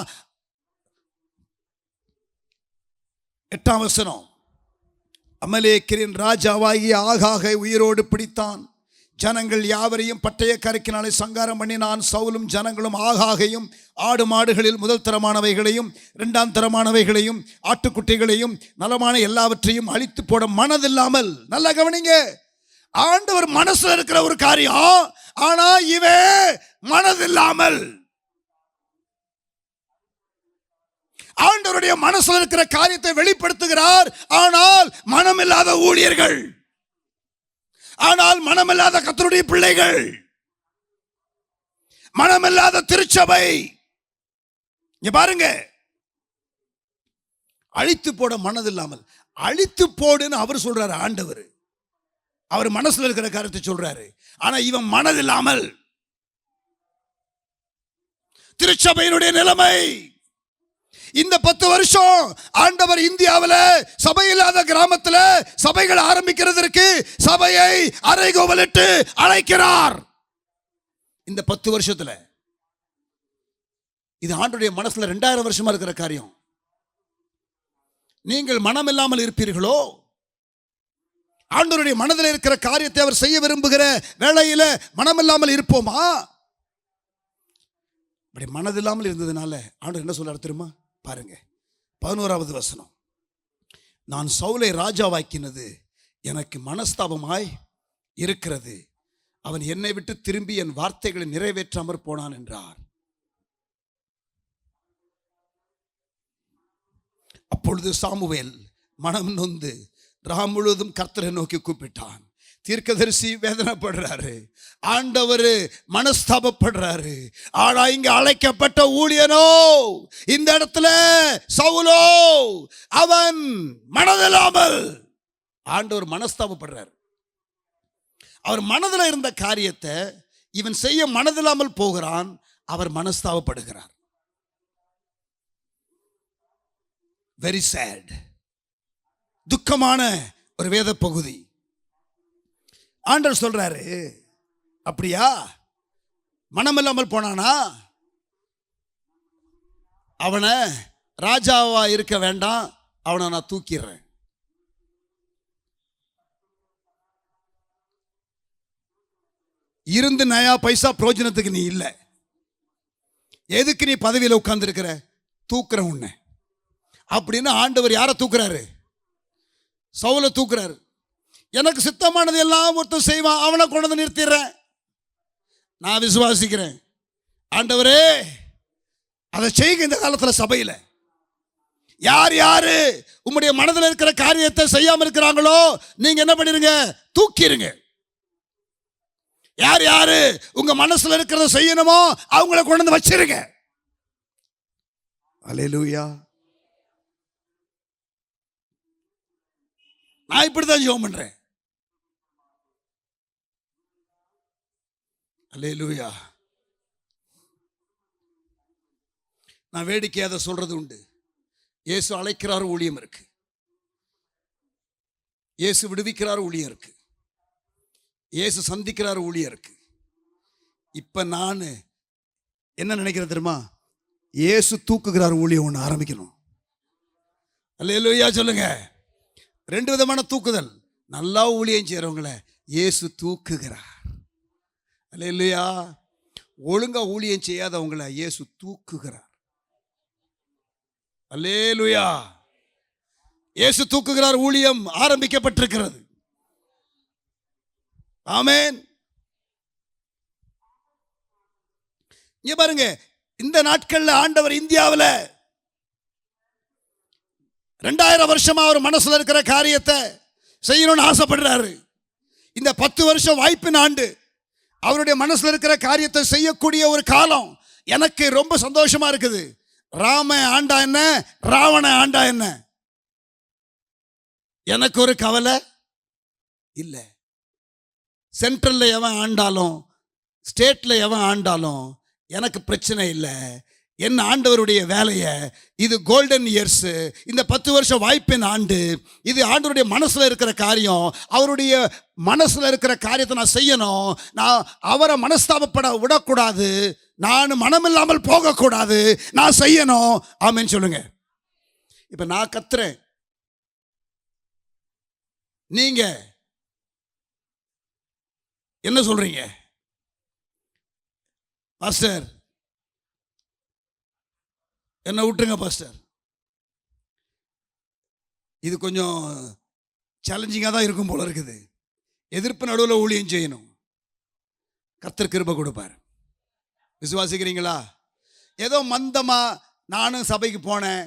8ஆம் வசனம். அமலேக்கியரின் ராஜாவாகிய ஆகாகை உயிரோடு பிடித்தான். ஜனங்கள் யாவரையும் பட்டய கருக்கினாலே சங்காரம் பண்ணினான். சவுலும் ஜனங்களும் ஆகாகையும் ஆடு மாடுகளில் முதல் தரமானவைகளையும் 2ஆம் தரமானவைகளையும் ஆட்டுக்குட்டிகளையும் நலமான எல்லாவற்றையும் அழித்து போட மனதில்லாமல். நல்லா கவனிங்க, ஆண்டவர் மனசுல இருக்கிற ஒரு காரியம், ஆனா இவே மனதில்லாமல். ஆண்டவருடைய மனசுல இருக்கிற காரியத்தை வெளிப்படுத்துகிறார். ஆனால் மனமில்லாத ஊழியர்கள், ஆனால் மனமில்லாத கர்த்தருடைய பிள்ளைகள், மனமில்லாத திருச்சபை, இங்க பாருங்க, அழித்து போட மனதில்லாமல். அழித்து போடுன்னு அவர் சொல்றாரு ஆண்டவர். அவர் மனசுல இருக்கிற காரியத்தை சொல்றாரு. ஆனா இவன் மனதில்லாமல். திருச்சபையினுடைய நிலைமை இந்த 10 வருஷம் ஆண்டவர் இந்தியாவில் சபை இல்லாத கிராமத்தில் சபைகள் ஆரம்பிக்கிறதற்கு சபையை அறைகோவலிட்டு அழைக்கிறார். இந்த 10 வருஷத்துல இது ஆண்டவருடைய மனசுல 2000 வருஷமா இருக்கிற காரியம். நீங்கள் மனம் இல்லாமல் இருப்பீர்களோ? ஆண்டவருடைய மனதில் இருக்கிற காரியத்தை அவர் செய்ய விரும்புகிற வேளையில மனம் இல்லாமல் இருப்போமா? அப்படி மனதில்லாமல் இருந்ததுனால ஆண்டவர் என்ன சொல்றாரு தெரியுமா? பாருங்க 11ஆவது வசனம். நான் சவுலை ராஜாவாக்கினது எனக்கு மனஸ்தாபமாய் இருக்கிறது. அவன் என்னை விட்டு திரும்பி என் வார்த்தைகளை நிறைவேற்றாமற் போனான் என்றார். அப்பொழுது சாமுவேல் மனம் நொந்து ராம் முழுவதும் கர்த்தரை நோக்கி கூப்பிட்டான். தீர்க்கதரிசி வேதனைப்படுறாரு, ஆண்டவர் மனஸ்தாபப்படுறாரு. ஆனா இங்க அழைக்கப்பட்ட ஊழியனோ, இந்த இடத்துல சவுலோ, அவன் மனதில்லாமல், ஆண்டவர் மனஸ்தாபப்படுறார். அவர் மனதில் இருந்த காரியத்தை இவன் செய்ய மனதில்லாமல் போகிறான். அவர் மனஸ்தாபப்படுகிறார். வெரி சேட், துக்கமான ஒரு வேத பகுதி. ஆண்டவர் சொல்றாரு, அப்படியா மனமில்லாமல் போனானா, அவனை ராஜாவா இருக்க வேண்டாம், அவனை நான் தூக்கிடுறேன். இருந்து நயா பைசா பிரயோஜனத்துக்கு நீ இல்லை. எதுக்கு நீ பதவியில் உட்கார்ந்து இருக்கிற? தூக்குற உன்னை அப்படின்னு ஆண்டவர் யாரை தூக்குறாரு? சவுலை தூக்குறாரு. எனக்கு சித்தமானது எல்லாம் ஒருத்தர் செய்வான், அவனை கொண்டு வந்து நிறுத்திடுறேன். நான் விசுவாசிக்கிறேன், ஆண்டவரே அதை செய்யுங்க. இந்த காலத்தில் சபையில் யார் யாரு உங்களுடைய மனதில் இருக்கிற காரியத்தை செய்யாமல் இருக்கிறாங்களோ நீங்க என்ன பண்ணிருங்க? தூக்கிடுங்க. யார் யாரு உங்க மனசுல இருக்கிறத செய்யணுமோ அவங்கள கொண்டு வந்து வச்சிருங்க. அல்லேலூயா. நான் இப்படிதான் ஜெபம் பண்றேன். அல்லேலூயா. நான் வேடிக்கையாக அதை சொல்றது உண்டு. இயேசு அழைக்கிறார், ஊழியம் இருக்கு. இயேசு விடுவிக்கிறார், ஊழியம் இருக்கு. இயேசு சந்திக்கிறார், ஊழியம் இருக்கு. இப்ப நான் என்ன நினைக்கிறேன் தெரியுமா? இயேசு தூக்குகிறார் ஊழியம் ஒன்று ஆரம்பிக்கணும். அல்லேலூயா சொல்லுங்க. ரெண்டு விதமான தூக்குதல். நல்லா ஊழியம் செய்யறவங்கள இயேசு தூக்குகிறார். அல்லேலூயா. ஒழுங்கா ஊழியம் செய்யாதவங்கள இயேசு தூக்குகிறார். அல்லேலூயா. இயேசு தூக்குகிறார், ஊழியம் ஆரம்பிக்கப்பட்டிருக்கிறது. ஆமென். இங்க பாருங்க, இந்த நாட்கள்ல ஆண்டவர் இந்தியாவில் 2000 வருஷமா அவர் மனசுல இருக்கிற காரியத்தை செய்யணும்னு ஆசைப்படுறாரு. இந்த 10 வருஷம் வாய்ப்பின் ஆண்டு. அவருடைய மனசுல இருக்கிற காரியத்தை செய்யக்கூடிய ஒரு காலம். எனக்கு ரொம்ப சந்தோஷமா இருக்குது. ராம ஆண்டா என்ன, ராவண ஆண்டா என்ன, எனக்கு ஒரு கவலை இல்லை. சென்ட்ரல்ல எவன் ஆண்டாலும், ஸ்டேட்ல எவன் ஆண்டாலும் எனக்கு பிரச்சனை இல்லை. என் ஆண்டவருடைய வேலையை, இது கோல்டன் இயர்ஸ், இந்த 10 வருஷம் வாய்ப்பின் ஆண்டு. இது ஆண்டவருடைய மனசுல இருக்கிற காரியம். அவருடைய மனசுல இருக்கிற காரியத்தை நான் செய்யணும். நான் அவரை மனஸ்தாபப்பட விடக்கூடாது. நான் மனமில்லாமல் போகக்கூடாது. நான் செய்யணும். ஆமென் சொல்லுங்க. இப்ப நான் கத்துறேன், நீங்க என்ன சொல்றீங்க? பாஸ்டர் என்ன விட்டுருங்க பாஸ்டர், இது கொஞ்சம் சேலஞ்சிங்காக தான் இருக்கும் போல இருக்குது. எதிர்ப்பு நடுவில் ஊழியம் செய்யணும். கர்த்தர் கிருபை கொடுப்பார். விசுவாசிக்கிறீங்களா? ஏதோ மந்தமா நானும் சபைக்கு போனேன்,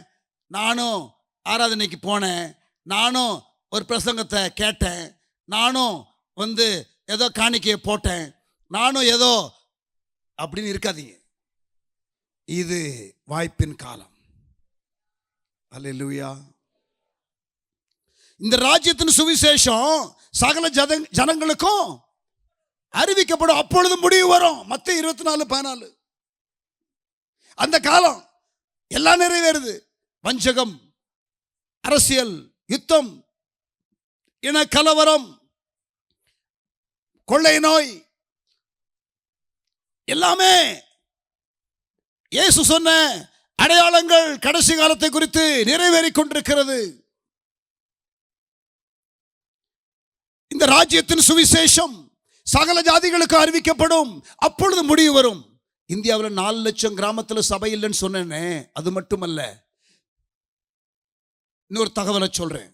நானும் ஆராதனைக்கு போனேன், நானும் ஒரு பிரசங்கத்தை கேட்டேன், நானும் ஏதோ காணிக்கையை போட்டேன், நானும் ஏதோ அப்படின்னு இருக்காதீங்க. இது வாய்ப்பின் காலம். அல்லேலூயா. இந்த ராஜ்யத்தின் சுவிசேஷம் சகல ஜனங்களுக்கும் அறிவிக்கப்படும். அப்பொழுது முடிவு வரும். மத்தேயு 24:14. அந்த காலம் எல்லாம் நிறைவேறுது. வஞ்சகம், அரசியல், யுத்தம், இன கலவரம், கொள்ளை நோய், எல்லாமே இயேசு சொன்ன அடையாளங்கள் கடைசி காலத்தை குறித்து நிறைவேறிக் கொண்டிருக்கிறது. இந்த ராஜ்யத்தின் சுவிசேஷம் சகல ஜாதிகளுக்கு அறிவிக்கப்படும். அப்பொழுது முடிவு வரும். இந்தியாவில் 4 லட்சம் கிராமத்தில் சபை இல்லைன்னு சொன்னேனே, அது மட்டுமல்ல, இன்னொரு தகவலை சொல்றேன்.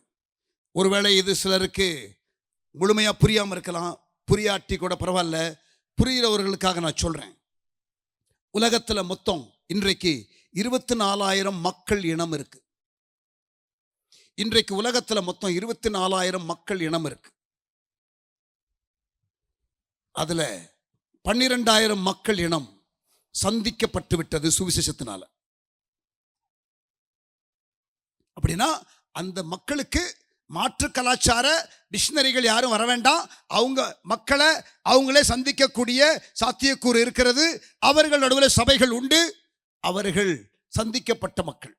ஒருவேளை இது சிலருக்கு முழுமையா புரியாம இருக்கலாம், புரியாட்டி கூட பரவாயில்ல, புரிகிறவர்களுக்காக நான் சொல்றேன். உலகத்தில் மொத்தம் இன்றைக்கு 24,000 மக்கள் இனம் இருக்கு. இன்றைக்கு உலகத்துல மொத்தம் 24,000 மக்கள் இனம் இருக்கு. அதுல 12,000 மக்கள் இனம் சந்திக்கப்பட்டு விட்டது சுவிசேஷத்தினால. அப்படின்னா அந்த மக்களுக்கு மாற்று கலாச்சார மிஷினரிகள் யாரும் வர வேண்டாம். அவங்க மக்களை அவங்களே சந்திக்கக்கூடிய சாத்தியக்கூறு இருக்கிறது. அவர்கள் நடுவில் சபைகள் உண்டு. அவர்கள் சந்திக்கப்பட்ட மக்கள்.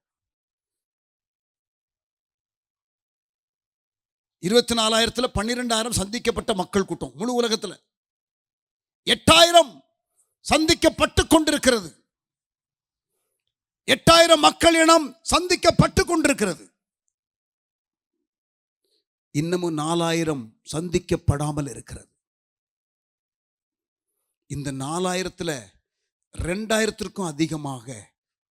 24,000 12,000 சந்திக்கப்பட்ட மக்கள் கூட்டம் முழு உலகத்துல. 8,000 சந்திக்கப்பட்டு கொண்டிருக்கிறது. 8,000 மக்கள் இனம் சந்திக்கப்பட்டு கொண்டிருக்கிறது. இன்னமும் 4,000 சந்திக்கப்படாமல் இருக்கிறது. இந்த 4,000த்துல 2,000த்திற்கும் அதிகமாக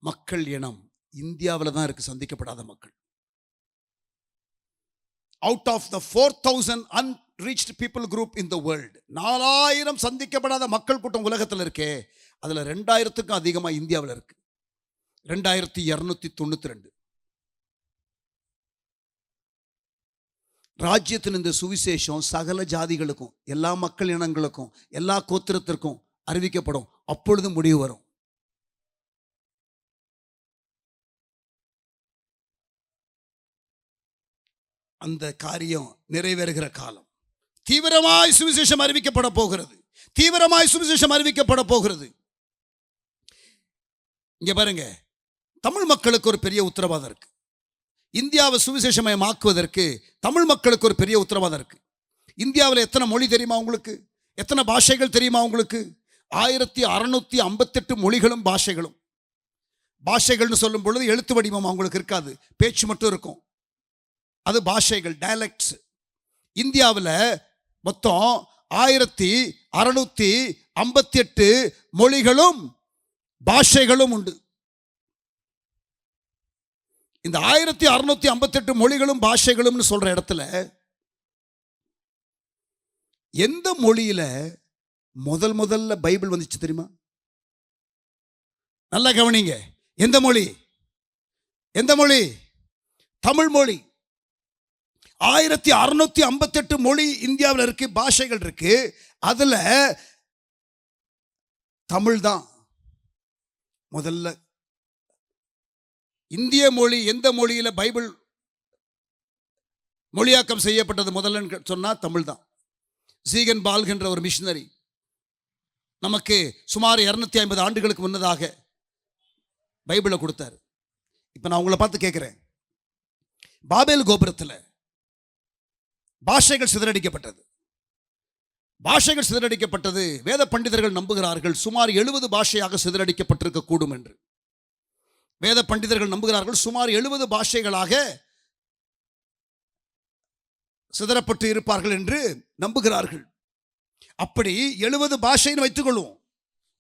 மக்கள் இனம் இந்தியாவில் தான் இருக்கு, சந்திக்கப்படாத மக்கள். Out of the 4,000 unreached people group in the world, 4,000 சந்திக்கப்படாத மக்கள் கூட்டம் உலகத்தில் இருக்கே, அதுல 2,000த்துக்கும் அதிகமா இந்தியாவில் இருக்கு. 2,292. ராஜ்யத்தின் இந்த சுவிசேஷம் சகல ஜாதிகளுக்கும், எல்லா மக்கள் இனங்களுக்கும், எல்லா கோத்திரத்திற்கும் அறிவிக்கப்படும். அப்பொழுது முடிவு வரும். அந்த காரியம் நிறைவேறுகிற காலம். தீவிரமாய் சுவிசேஷம் அறிவிக்கப்பட போகிறது. தீவிரமாய் சுவிசேஷம் அறிவிக்கப்பட போகிறது. இங்க பாருங்க, தமிழ் மக்களுக்கு ஒரு பெரிய உத்தரவாதம் இருக்கு. இந்தியாவை சுவிசேஷமயமாக்குவதற்கு தமிழ் மக்களுக்கு ஒரு பெரிய உத்தரவாதம் இருக்கு. இந்தியாவில் எத்தனை மொழி தெரியுமா உங்களுக்கு? எத்தனை பாஷைகள் தெரியுமா உங்களுக்கு? 1658 மொழிகளும் பாஷைகளும். பாஷைகள்னு சொல்லும் பொழுது எழுத்து வடிவம் அவங்களுக்கு இருக்காது, பேச்சு மட்டும் இருக்கும். அது பாஷைகள், டயலெக்ட்ஸ். இந்தியாவில் மொத்தம் 1658 மொழிகளும் பாஷைகளும் உண்டு. இந்த 1658 மொழிகளும் பாஷைகளும் சொல்ற இடத்துல எந்த மொழியில முதல்ல பைபிள் வந்துச்சு தெரியுமா? நல்லா கவனிங்க. எந்த மொழி? எந்த மொழி? தமிழ் மொழி. 1658 மொழி இந்தியாவில் இருக்கு, பாஷைகள் இருக்கு. அதுல தமிழ் தான் முதல்ல. இந்திய மொழி எந்த மொழியில பைபிள் மொழியாக்கம் செய்யப்பட்டது முதல்ல சொன்னா தமிழ் தான். சீகன் பால்கின்ற ஒரு மிஷினரி நமக்கு சுமார் 250 ஆண்டுகளுக்கு முன்னதாக பைபிளை கொடுத்தார். இப்ப நான் உங்களை பார்த்து கேட்கிறேன், பாபேல் கோபுரத்தில் பாஷைகள் சிதறடிக்கப்பட்டது. பாஷைகள் சிதறடிக்கப்பட்டது. வேத பண்டிதர்கள் நம்புகிறார்கள் சுமார் 70 பாஷையாக சிதறடிக்கப்பட்டிருக்க கூடும் என்று. வேத பண்டிதர்கள் நம்புகிறார்கள் சுமார் 70 பாஷைகளாக சிதறப்பட்டு இருப்பார்கள் என்று நம்புகிறார்கள். அப்படி 70 பாஷைன்னு வைத்துக் கொள்வோம்.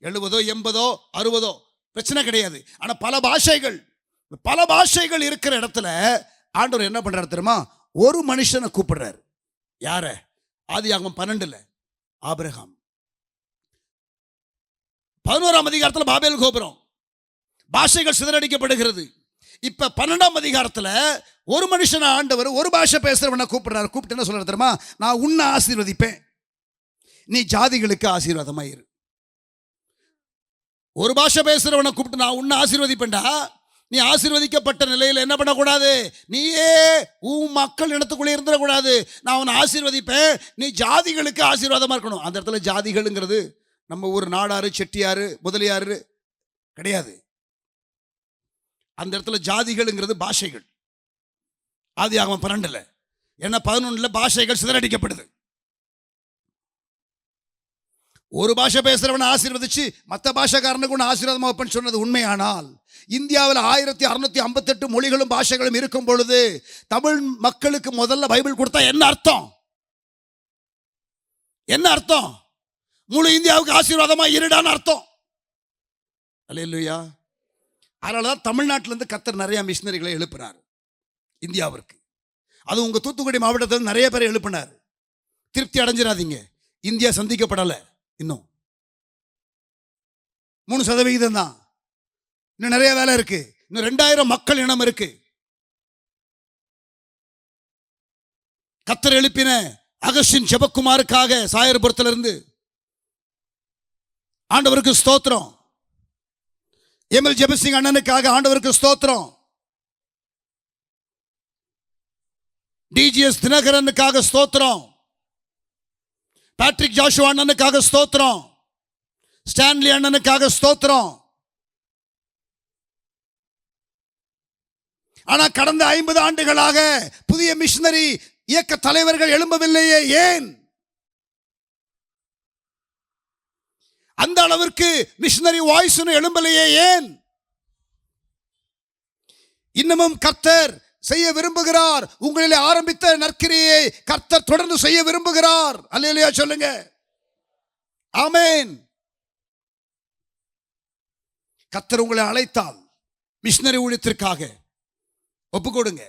70, 80, 60 பிரச்சனை கிடையாது. ஆனா பல பாஷைகள் இருக்கிற இடத்துல ஆண்டவர் என்ன பண்றாரு தெரியுமா? ஒரு மனுஷனை கூப்பிடுறாரு. யார? ஆதியாகமம் 12 ஆபிரகாம். 11ஆம் அதிகாரத்தில் பாபேல் கோபுரம், பாஷைகள் சிதறடிக்கப்படுகிறது. இப்ப 12ஆம் அதிகாரத்தில் ஒரு மனுஷனை ஆண்டவர் ஒரு பாஷை பேசுறவனை கூப்பிடுறாரு. கூப்பிட்டு என்ன சொல்றாரு தெரியுமா? நான் உன்னை ஆசீர்வதிப்பேன், நீ ஜாதிகளுக்கு ஆசீர்வாதமாயிரு. ஒரு பாஷை பேசுறவனை கூப்பிட்டு நான் உன்னை ஆசீர்வதிப்பேன்டா. நீ ஆசீர்வதிக்கப்பட்ட நிலையில் என்ன பண்ணக்கூடாது? நீயே உன் மக்கள் இனத்துக்குள்ளே இருந்துடக்கூடாது. நான் உன்னை ஆசீர்வதிப்பேன், நீ ஜாதிகளுக்கு ஆசீர்வாதமா இருக்கணும். அந்த இடத்துல ஜாதிகள்ங்கிறது நம்ம ஊர் நாடாரு, செட்டியாரு, முதலியாரு கிடையாது. அந்த இடத்துல ஜாதிகள்ங்கிறது பாஷைகள். ஆதியாகமம் 12 ஏன்னா 11 பாஷைகள் சிதறடிக்கப்படுது. ஒரு பாஷை பேசுறவனை ஆசீர்வதிச்சு மற்ற பாஷைக்காரனுக்கு ஒன்று ஆசீர்வாதமா வைப்பேன்னு சொன்னது உண்மையானால், இந்தியாவில் 1658 மொழிகளும் பாஷைகளும் இருக்கும் பொழுது தமிழ் மக்களுக்கு முதல்ல பைபிள் கொடுத்தா என்ன அர்த்தம்? என்ன அர்த்தம்? முழு இந்தியாவுக்கு ஆசீர்வாதமா இருடான்னு அர்த்தம். அல்லேலூயா. அதனாலதான் தமிழ்நாட்டிலிருந்து கர்த்தர் நிறைய மிஷினரிகளை எழுப்பினார் இந்தியாவிற்கு. அது உங்க தூத்துக்குடி மாவட்டத்தில் நிறைய பேரை எழுப்பினார். திருப்தி அடைஞ்சிடாதீங்க, இந்தியா சந்திக்கப்படலை. இன்னும் 3% தான். இன்னும் நிறைய வேலை இருக்கு. இன்னும் 2,000 மக்கள் இனம் இருக்கு. கர்த்தர் எழுப்பின அகஸ்டின் ஜெபக்குமாருக்காக சாயர்புரத்திலிருந்து ஆண்டவருக்கு ஸ்தோத்திரம். எம்எல் ஜெபசிங் அண்ணனுக்காக ஆண்டவருக்கு ஸ்தோத்திரம். டிஜிஎஸ் தினகரனுக்காக ஸ்தோத்திரம். பேட்ரிக் ஜாஷுவா அண்ணனுக்காக ஸ்தோத்திரம். ஸ்டான்லி அண்ணனுக்காக ஸ்தோத்திரம். ஆனா கடந்த 50 ஆண்டுகளாக புதிய மிஷனரி இயக்க தலைவர்கள் எழும்பவில்லையே, ஏன்? அந்த அளவிற்கு மிஷனரி வாய்ஸ் எழும்பலையே, ஏன்? இன்னமும் கர்த்தர் செய்ய விரும்புகிறார். உங்களிலே ஆரம்பித்த நற்கிரியை கர்த்தர் தொடர்ந்து செய்ய விரும்புகிறார். அல்லேலூயா சொல்லுங்க. ஆமென். கர்த்தர் உங்களை அழைத்தால் மிஷனரி ஊழியத்திற்காக ஒப்புக்கொடுங்க.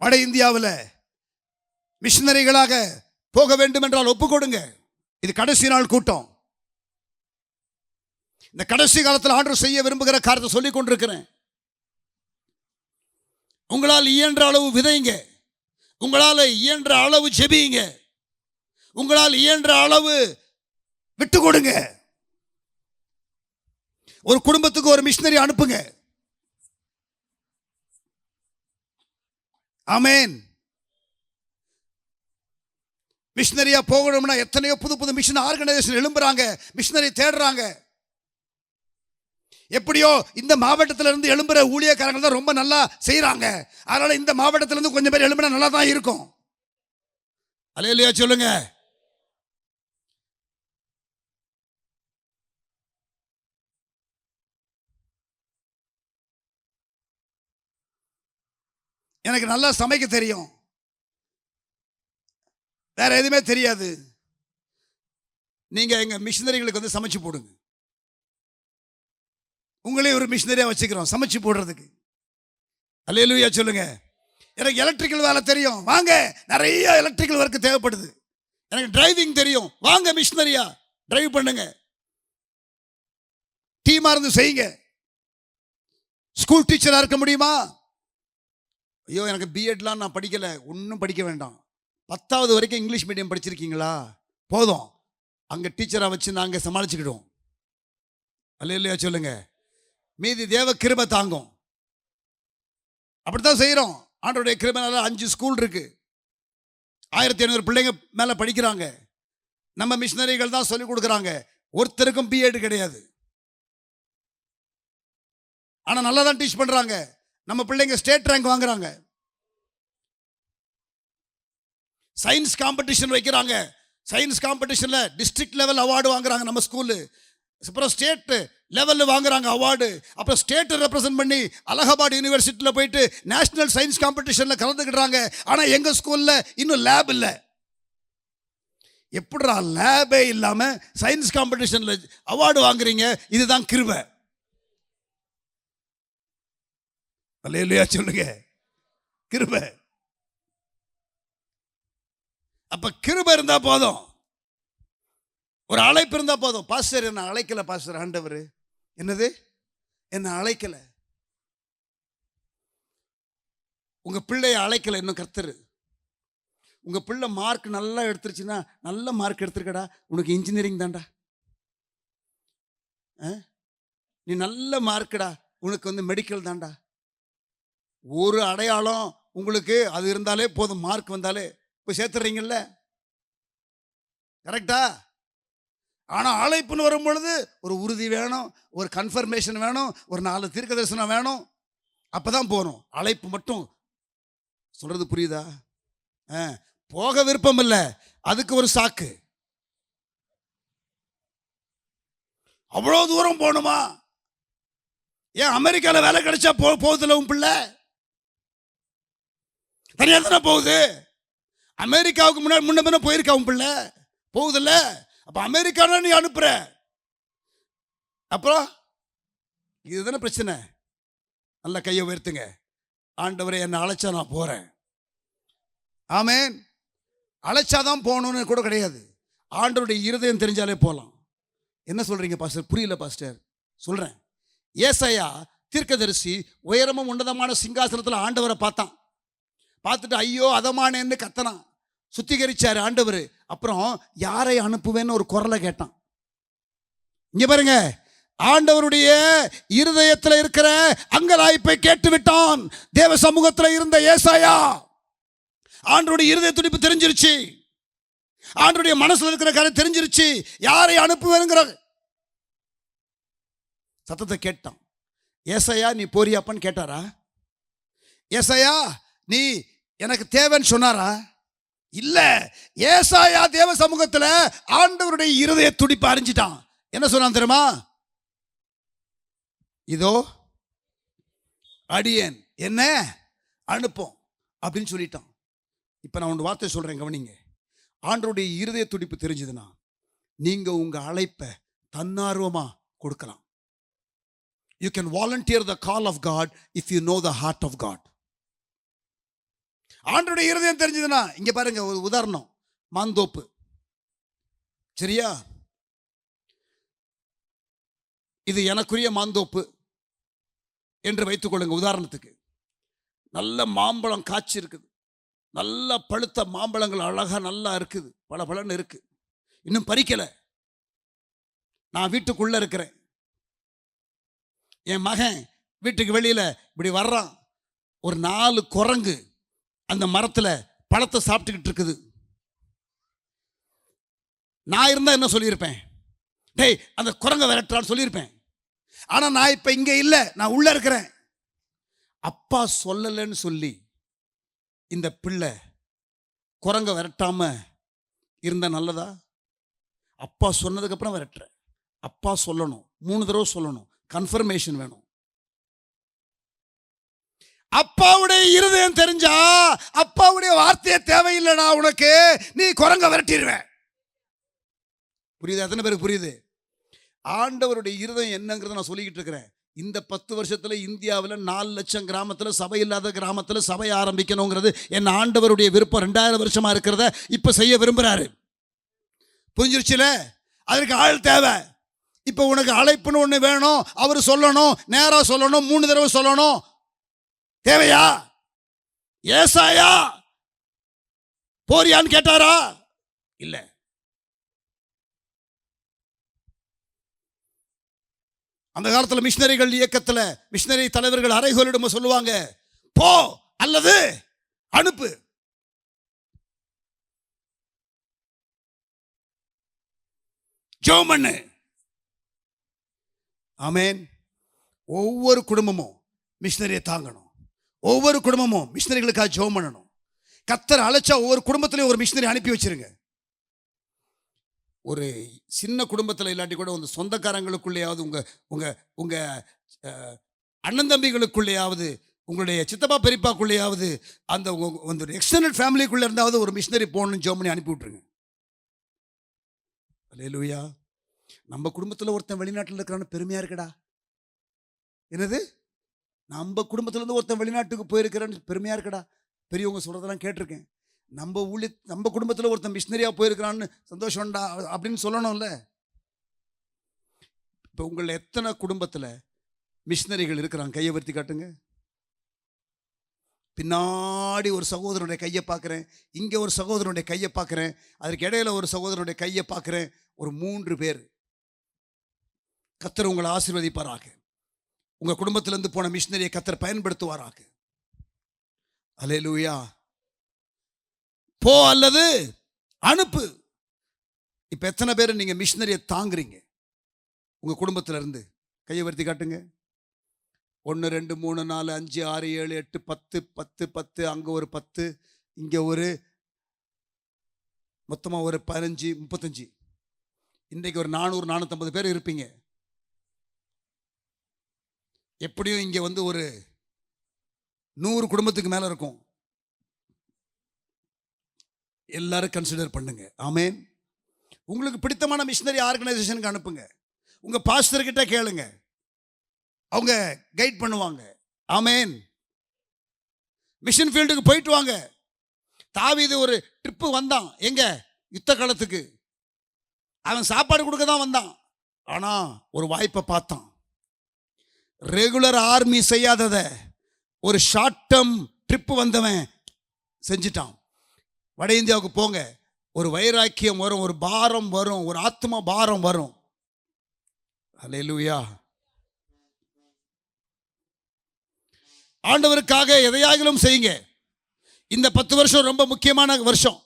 வட இந்தியாவில் மிஷனரிகளாக போக வேண்டும் என்றால் ஒப்புக்கொடுங்க. இது கடைசி நாள் கூட்டம். இந்த கடைசி காலத்தில் ஆண்டவர் செய்ய விரும்புகிற காரியத்தை சொல்லிக் கொண்டிருக்கிறேன். உங்களால் இயன்ற அளவு விதைங்க, உங்களால் இயன்ற அளவு ஜெபிங்க, உங்களால் இயன்ற அளவு விட்டு கொடுங்க. ஒரு குடும்பத்துக்கு ஒரு மிஷனரி அனுப்புங்க. ஆமென். மிஷனரியா போகணும்னா எத்தனையோ புது புது மிஷன் ஆர்கனைசேஷன் எழும்புறாங்க, மிஷனரி தேடுறாங்க. எப்படியோ இந்த மாவட்டத்தில் இருந்து எழும்புற ஊழியக்காரங்க தான் ரொம்ப நல்லா செய்யறாங்க. அதனால இந்த மாவட்டத்தில் இருந்து கொஞ்சம் பேர் எழும்பினா நல்லா தான் இருக்கும். அல்லேலூயா சொல்லுங்க. எனக்கு நல்லா சமைக்க தெரியும், வேற எதுவுமே தெரியாது. நீங்க எங்க மிஷனரிகளுக்கு வந்து சமைச்சு போடுங்க. உங்களே ஒரு மிஷனரியா வச்சுக்கிறோம் சமைச்சு போடுறதுக்கு. அல்லேலூயா சொல்லுங்க. எனக்கு எலக்ட்ரிக்கல் வேலை தெரியும், வாங்க. நிறைய எலக்ட்ரிக்கல் ஒர்க் தேவைப்படுது. எனக்கு டிரைவிங் தெரியும், வாங்க மிஷனரியா டிரைவ் பண்ணுங்க. டீமா இருந்து செய்யுங்க. ஸ்கூல் டீச்சரா இருக்க முடியுமா? ஐயோ எனக்கு பிஎட்லாம் நான் படிக்கல. ஒன்றும் படிக்க வேண்டாம். 10வது வரைக்கும் இங்கிலீஷ் மீடியம் படிச்சிருக்கீங்களா? போதும். அங்கே டீச்சராக வச்சு நாங்கள் சமாளிச்சுக்கிடுவோம். அல்லேலூயா சொல்லுங்க. மீதி தேவ கிருபை தாங்கும். அப்படித்தான் செய்கிறோம். ஆண்டவருடைய கிருபைனால 5 ஸ்கூல் இருக்கு, 1500 பிள்ளைங்க மேலே படிக்கிறாங்க. நம்ம மிஷனரிகள் தான் சொல்லிக் கொடுக்குறாங்க. ஒருத்தருக்கும் பிஎட் கிடையாது, ஆனால் நல்லா தான் டீச் பண்ணுறாங்க. நம்ம பிள்ளைங்க ஸ்டேட் ரேங்க் வாங்குறாங்க. சயின்ஸ் காம்படிஷன் வைக்கிறாங்க. சயின்ஸ் காம்படிஷனில் டிஸ்ட்ரிக்ட் லெவல் அவார்டு வாங்குறாங்க நம்ம ஸ்கூலு. அப்புறம் ஸ்டேட் லெவலில் வாங்குறாங்க அவார்டு. அப்புறம் ஸ்டேட்டை ரெப்ரசன்ட் பண்ணி அலகாபாத் யூனிவர்சிட்டியில் போயிட்டு நேஷனல் சயின்ஸ் காம்படிஷனில் கலந்துக்கிட்டாங்க. ஆனால் எங்கள் ஸ்கூலில் இன்னும் லேப் இல்லை. எப்படிடா லேபே இல்லாமல் சயின்ஸ் காம்படிஷனில் அவார்டு வாங்குறீங்க? இதுதான் கிருபை. அல்லேலூயா சொல்லுங்க. கிருபை. அப்ப கிருபை இருந்தா போதும், ஒரு அழைப்பு இருந்தா போதும். பாஸ்டர் என்ன அழைக்கல, பாஸ்டர் ஆண்டவர் என்னது என்ன அழைக்கல, உங்க பிள்ளைய அழைக்கல இன்னும் கர்த்தர். உங்க பிள்ளை மார்க் நல்லா எடுத்துருச்சுன்னா, நல்ல மார்க் எடுத்துருக்கடா, உனக்கு இன்ஜினியரிங் தான்டா. நீ நல்ல மார்க்குடா, உனக்கு வந்து மெடிக்கல் தான்டா. ஒரு அடையாளம் உங்களுக்கு அது இருந்தாலே போதும், மார்க் வந்தாலே போய் சேர்த்துறீங்கல்ல. கரெக்டா? ஆனால் அழைப்புன்னு வரும் பொழுது ஒரு உறுதி வேணும், ஒரு கன்ஃபர்மேஷன் வேணும், ஒரு 4 தீர்க்க தரிசனம் வேணும். அப்பதான் போகணும். அழைப்பு மட்டும் சொல்றது புரியுதா? போக விருப்பம் இல்லை, அதுக்கு ஒரு சாக்கு. அவ்வளோ தூரம் போகணுமா? ஏன் அமெரிக்காவில் வேலை கிடைச்சா போகுதுல உன் பிள்ளை? தனியாக தானே போகுது. அமெரிக்காவுக்கு முன்ன பின்ன போயிருக்கா உன் பிள்ளை? போகுதுல்ல. அப்ப அமெரிக்கான நீ அனுப்புற, அப்புறம் இதுதானே பிரச்சனை. நல்ல கையை உயர்த்துங்க. ஆண்டவரே என்னை அழைச்சா நான் போறேன். ஆமென். அழைச்சாதான் போகணும்னு கூட கிடையாது. ஆண்டவருடைய இருதயம் தெரிஞ்சாலே போகலாம். என்ன சொல்றீங்க பாஸ்டர்? புரியல பாஸ்டர். சொல்றேன். ஏசாயா தீர்க்கதரிசி உயரமும் உன்னதமான சிங்காசனத்தில் ஆண்டவரை பார்த்தான். பார்த்துட்டு ஐயோ அதமானேன்னு கத்தனான். சுத்திகரிச்சாரு ஆண்டவர். அப்புறம் யாரை அனுப்புவேன்னு ஒரு குரலை கேட்டான். இங்க பாருங்க, ஆண்டவருடைய இருதயத்தில் இருக்கிற அங்கலாய்ப்பை கேட்டு விட்டான். தேவ சமூகத்தில் இருந்த ஏசாயா ஆண்டவருடைய இருதய துடிப்பு தெரிஞ்சிருச்சு. ஆண்டவருடைய மனசுல இருக்கிற காரியம் தெரிஞ்சிருச்சு. யாரை அனுப்புவேங்கிற சத்தத்தை கேட்டான். ஏசாயா நீ போறியாப்பான்னு கேட்டாரா? ஏசாயா நீ எனக்கு தேவைன்னு சொன்னாரா? இல்ல. ஏசாயா தேவ சமூகத்தில் ஆண்டவருடைய இருதய துடிப்பு அறிஞ்சிட்டான். என்ன சொன்னான் தெரியுமா? இதோ அடியேன், என்ன அனுப்போம் அப்படின்னு சொல்லிட்டான். இப்ப நான் ஒரு வார்த்தை சொல்றேன், கவனிங்க. ஆண்டவருடைய இருதய துடிப்பு தெரிஞ்சதுன்னா நீங்க உங்க அழைப்பை தன்னார்வமா கொடுக்கலாம். You can volunteer the call of God if you know the heart of God. ஆண்டவருடைய இருதயம் தெரிஞ்சதுன்னா, இங்க பாருங்க ஒரு உதாரணம், மாந்தோப்பு. சரியா? இது எனக்குரிய மாந்தோப்பு என்று வைத்துக் கொள்ளுங்க. உதாரணத்துக்கு நல்ல மாம்பழம் காய்ச்சி இருக்குது, நல்ல பழுத்த மாம்பழங்கள் அழகா நல்லா இருக்குது, பல பலன்னு இருக்கு, இன்னும் பறிக்கல. நான் வீட்டுக்குள்ள இருக்கிறேன். என் மகன் வீட்டுக்கு வெளியில இப்படி வர்றான். ஒரு 4 குரங்கு அந்த மரத்துல பழத்தை சாப்பிட்டுக்கிட்டு இருக்குது. நான் இருந்தா என்ன சொல்லியிருப்பேன்? டேய் அந்த குரங்கை விரட்டுறான்னு சொல்லியிருப்பேன். ஆனா நான் இப்ப இங்க இல்லை, நான் உள்ள இருக்கிறேன். அப்பா சொல்லலன்னு சொல்லி இந்த பிள்ளை குரங்க விரட்டாம இருந்தா நல்லதா? அப்பா சொன்னதுக்கு அப்புறம் விரட்டுற. அப்பா சொல்லணும், 3 தடவை சொல்லணும், கன்ஃபர்மேஷன் வேணும். அப்பாவுடைய இருதயம் தெரிஞ்சா அப்பாவுடைய வார்த்தையே தேவையில்லைடா உனக்கு, நீ குரங்க விரட்டிடுவேன். புரியுது? எத்தனை பேருக்கு புரியுது? ஆண்டவருடைய இருதயம் என்னங்கிறத நான் சொல்லிக்கிட்டு இருக்கிறேன். இந்த 10 வருஷத்துல இந்தியாவில் 4 லட்சம் கிராமத்தில் சபை இல்லாத கிராமத்தில் சபை ஆரம்பிக்கணுங்கிறது என் ஆண்டவருடைய விருப்பம். 2000 வருஷமா இருக்கிறத இப்ப செய்ய விரும்புறாரு. புரிஞ்சிருச்சுல? அதற்கு ஆள் தேவை. இப்ப உனக்கு அழைப்புன்னு ஒண்ணு வேணும். அவர் சொல்லணும், நேரா சொல்லணும், 3 தடவை சொல்லணும். தேவையா? ஏசாயா போறியான்னு கேட்டாரா? இல்ல. அந்த காலத்தில் மிஷினரிகள் இயக்கத்தில் மிஷினரி தலைவர்கள் அறைகோலிடம் சொல்லுவாங்க, போ அல்லது அனுப்பு. ஜெபம் பண்ணு. ஆமென். ஒவ்வொரு குடும்பமும் மிஷினரியை தாங்கணும். ஒவ்வொரு குடும்பமும் மிஷினரிகளுக்காக ஜெபம் பண்ணணும். கர்த்தர் அழைச்சா ஒவ்வொரு குடும்பத்திலையும் ஒரு மிஷினரி அனுப்பி வச்சிருங்க. ஒரு சின்ன குடும்பத்தில் இல்லாட்டி கூட உங்க சொந்தக்காரங்களுக்குள்ளேயாவது, உங்க உங்க உங்க அண்ணன் தம்பிகளுக்குள்ளேயாவது, உங்களுடைய சித்தப்பா பெரியப்பாக்குள்ளேயாவது, அந்த எக்ஸ்டர்னல் ஃபேமிலிக்குள்ளே இருந்தாவது ஒரு மிஷினரி போகணும்னு ஜெபம் பண்ணி அனுப்பி விட்ருங்க. அல்லேலூயா. நம்ம குடும்பத்தில் ஒருத்தன் வெளிநாட்டில் இருக்கிறான்னு பெருமையா இருக்குடா. என்னது? நம்ம குடும்பத்திலேருந்து ஒருத்தன் வெளிநாட்டுக்கு போயிருக்கிறான்னு பெருமையா இருக்குடா. பெரியவங்க சொல்றதெல்லாம் கேட்டிருக்கேன். நம்ம குடும்பத்தில் ஒருத்தன் மிஷினரியா போயிருக்கிறான்னு சந்தோஷம்டா அப்படின்னு சொல்லணும்ல. இப்போ உங்களை எத்தனை குடும்பத்தில் மிஷினரிகள் இருக்கிறாங்க? கையை வர்த்தி காட்டுங்க. பின்னாடி ஒரு சகோதரனுடைய கையை பார்க்குறேன், இங்கே ஒரு சகோதரனுடைய கையை பார்க்குறேன், அதற்கு இடையில ஒரு சகோதரனுடைய கையை பார்க்குறேன். ஒரு 3 பேர். கர்த்தர் உங்களை ஆசீர்வதிப்பாராக. உங்கள் குடும்பத்திலிருந்து போன மிஷினரியை கர்த்தர் பயன்படுத்துவாராக. அல்லேலூயா. போ அல்லது அனுப்பு. இப்போ எத்தனை பேர் நீங்கள் மிஷினரியை தாங்குறீங்க உங்கள் குடும்பத்தில் இருந்து? கையை வர்த்தி காட்டுங்க. 1 2 3 4 5 6 7 8 10 10 10, அங்கே ஒரு 10, இங்கே ஒரு மொத்தமாக ஒரு 15 35. இன்றைக்கு ஒரு 400 450 பேர் இருப்பீங்க. எப்படியும் இங்கே வந்து ஒரு 100 குடும்பத்துக்கு மேலே இருக்கும். எல்லாரும் கன்சிடர் பண்ணுங்க. ஆமேன். உங்களுக்கு பிடித்தமான மிஷினரி ஆர்கனைசேஷனுக்கு அனுப்புங்க. உங்க பாஸ்டர் கிட்ட கேளுங்க, அவங்க கைட் பண்ணுவாங்க. ஆமேன். மிஷன் ஃபீல்டுக்கு போயிட்டு வாங்க. தாவீது ஒரு ட்ரிப்பு வந்தான், எங்க? யுத்த காலத்துக்கு. அவன் சாப்பாடு கொடுக்க தான் வந்தான். ஆனா ஒரு வாய்ப்பை பார்த்தான். ரெகுலர் ஆர்மி செய்யாதத ஒரு ஷார்ட் டேர்ம் ட்ரிப்பு வந்தவன் செஞ்சிட்டான். வட இந்தியாவுக்கு போங்க, ஒரு வைராக்கியம் வரும், ஒரு பாரம் வரும், ஒரு ஆத்ம பாரம் வரும். அல்லேலூயா. ஆண்டவருக்காக எதையாகிலும் செய்யுங்க. இந்த 10 வருஷம் ரொம்ப முக்கியமான வருஷம்.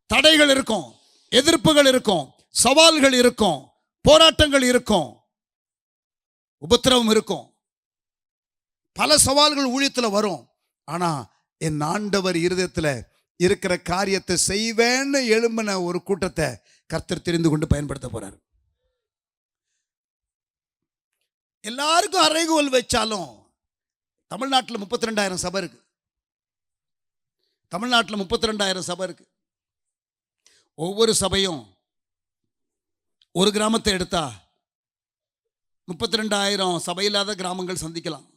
தடைகள் இருக்கும், எதிர்ப்புகள் இருக்கும், சவால்கள் இருக்கும், போராட்டங்கள் இருக்கும், உபத்திரவம் இருக்கும், பல சவால்கள் ஊழியத்தில் வரும். ஆனா என் ஆண்டவர் இருதயத்தில் இருக்கிற காரியத்தை செய்வேன்னு எழும்பின ஒரு கூட்டத்தை கர்த்தர் தெரிந்து கொண்டு பயன்படுத்த போறார். எல்லாருக்கும் அறைகோல் வச்சாலும் தமிழ்நாட்டில் 32,000 சபை இருக்கு. தமிழ்நாட்டில் 32,000 சபை இருக்கு. ஒவ்வொரு சபையும் ஒரு கிராமத்தை எடுத்தா 32,000 சபையில்லாத கிராமங்கள் சந்திக்கலாம்.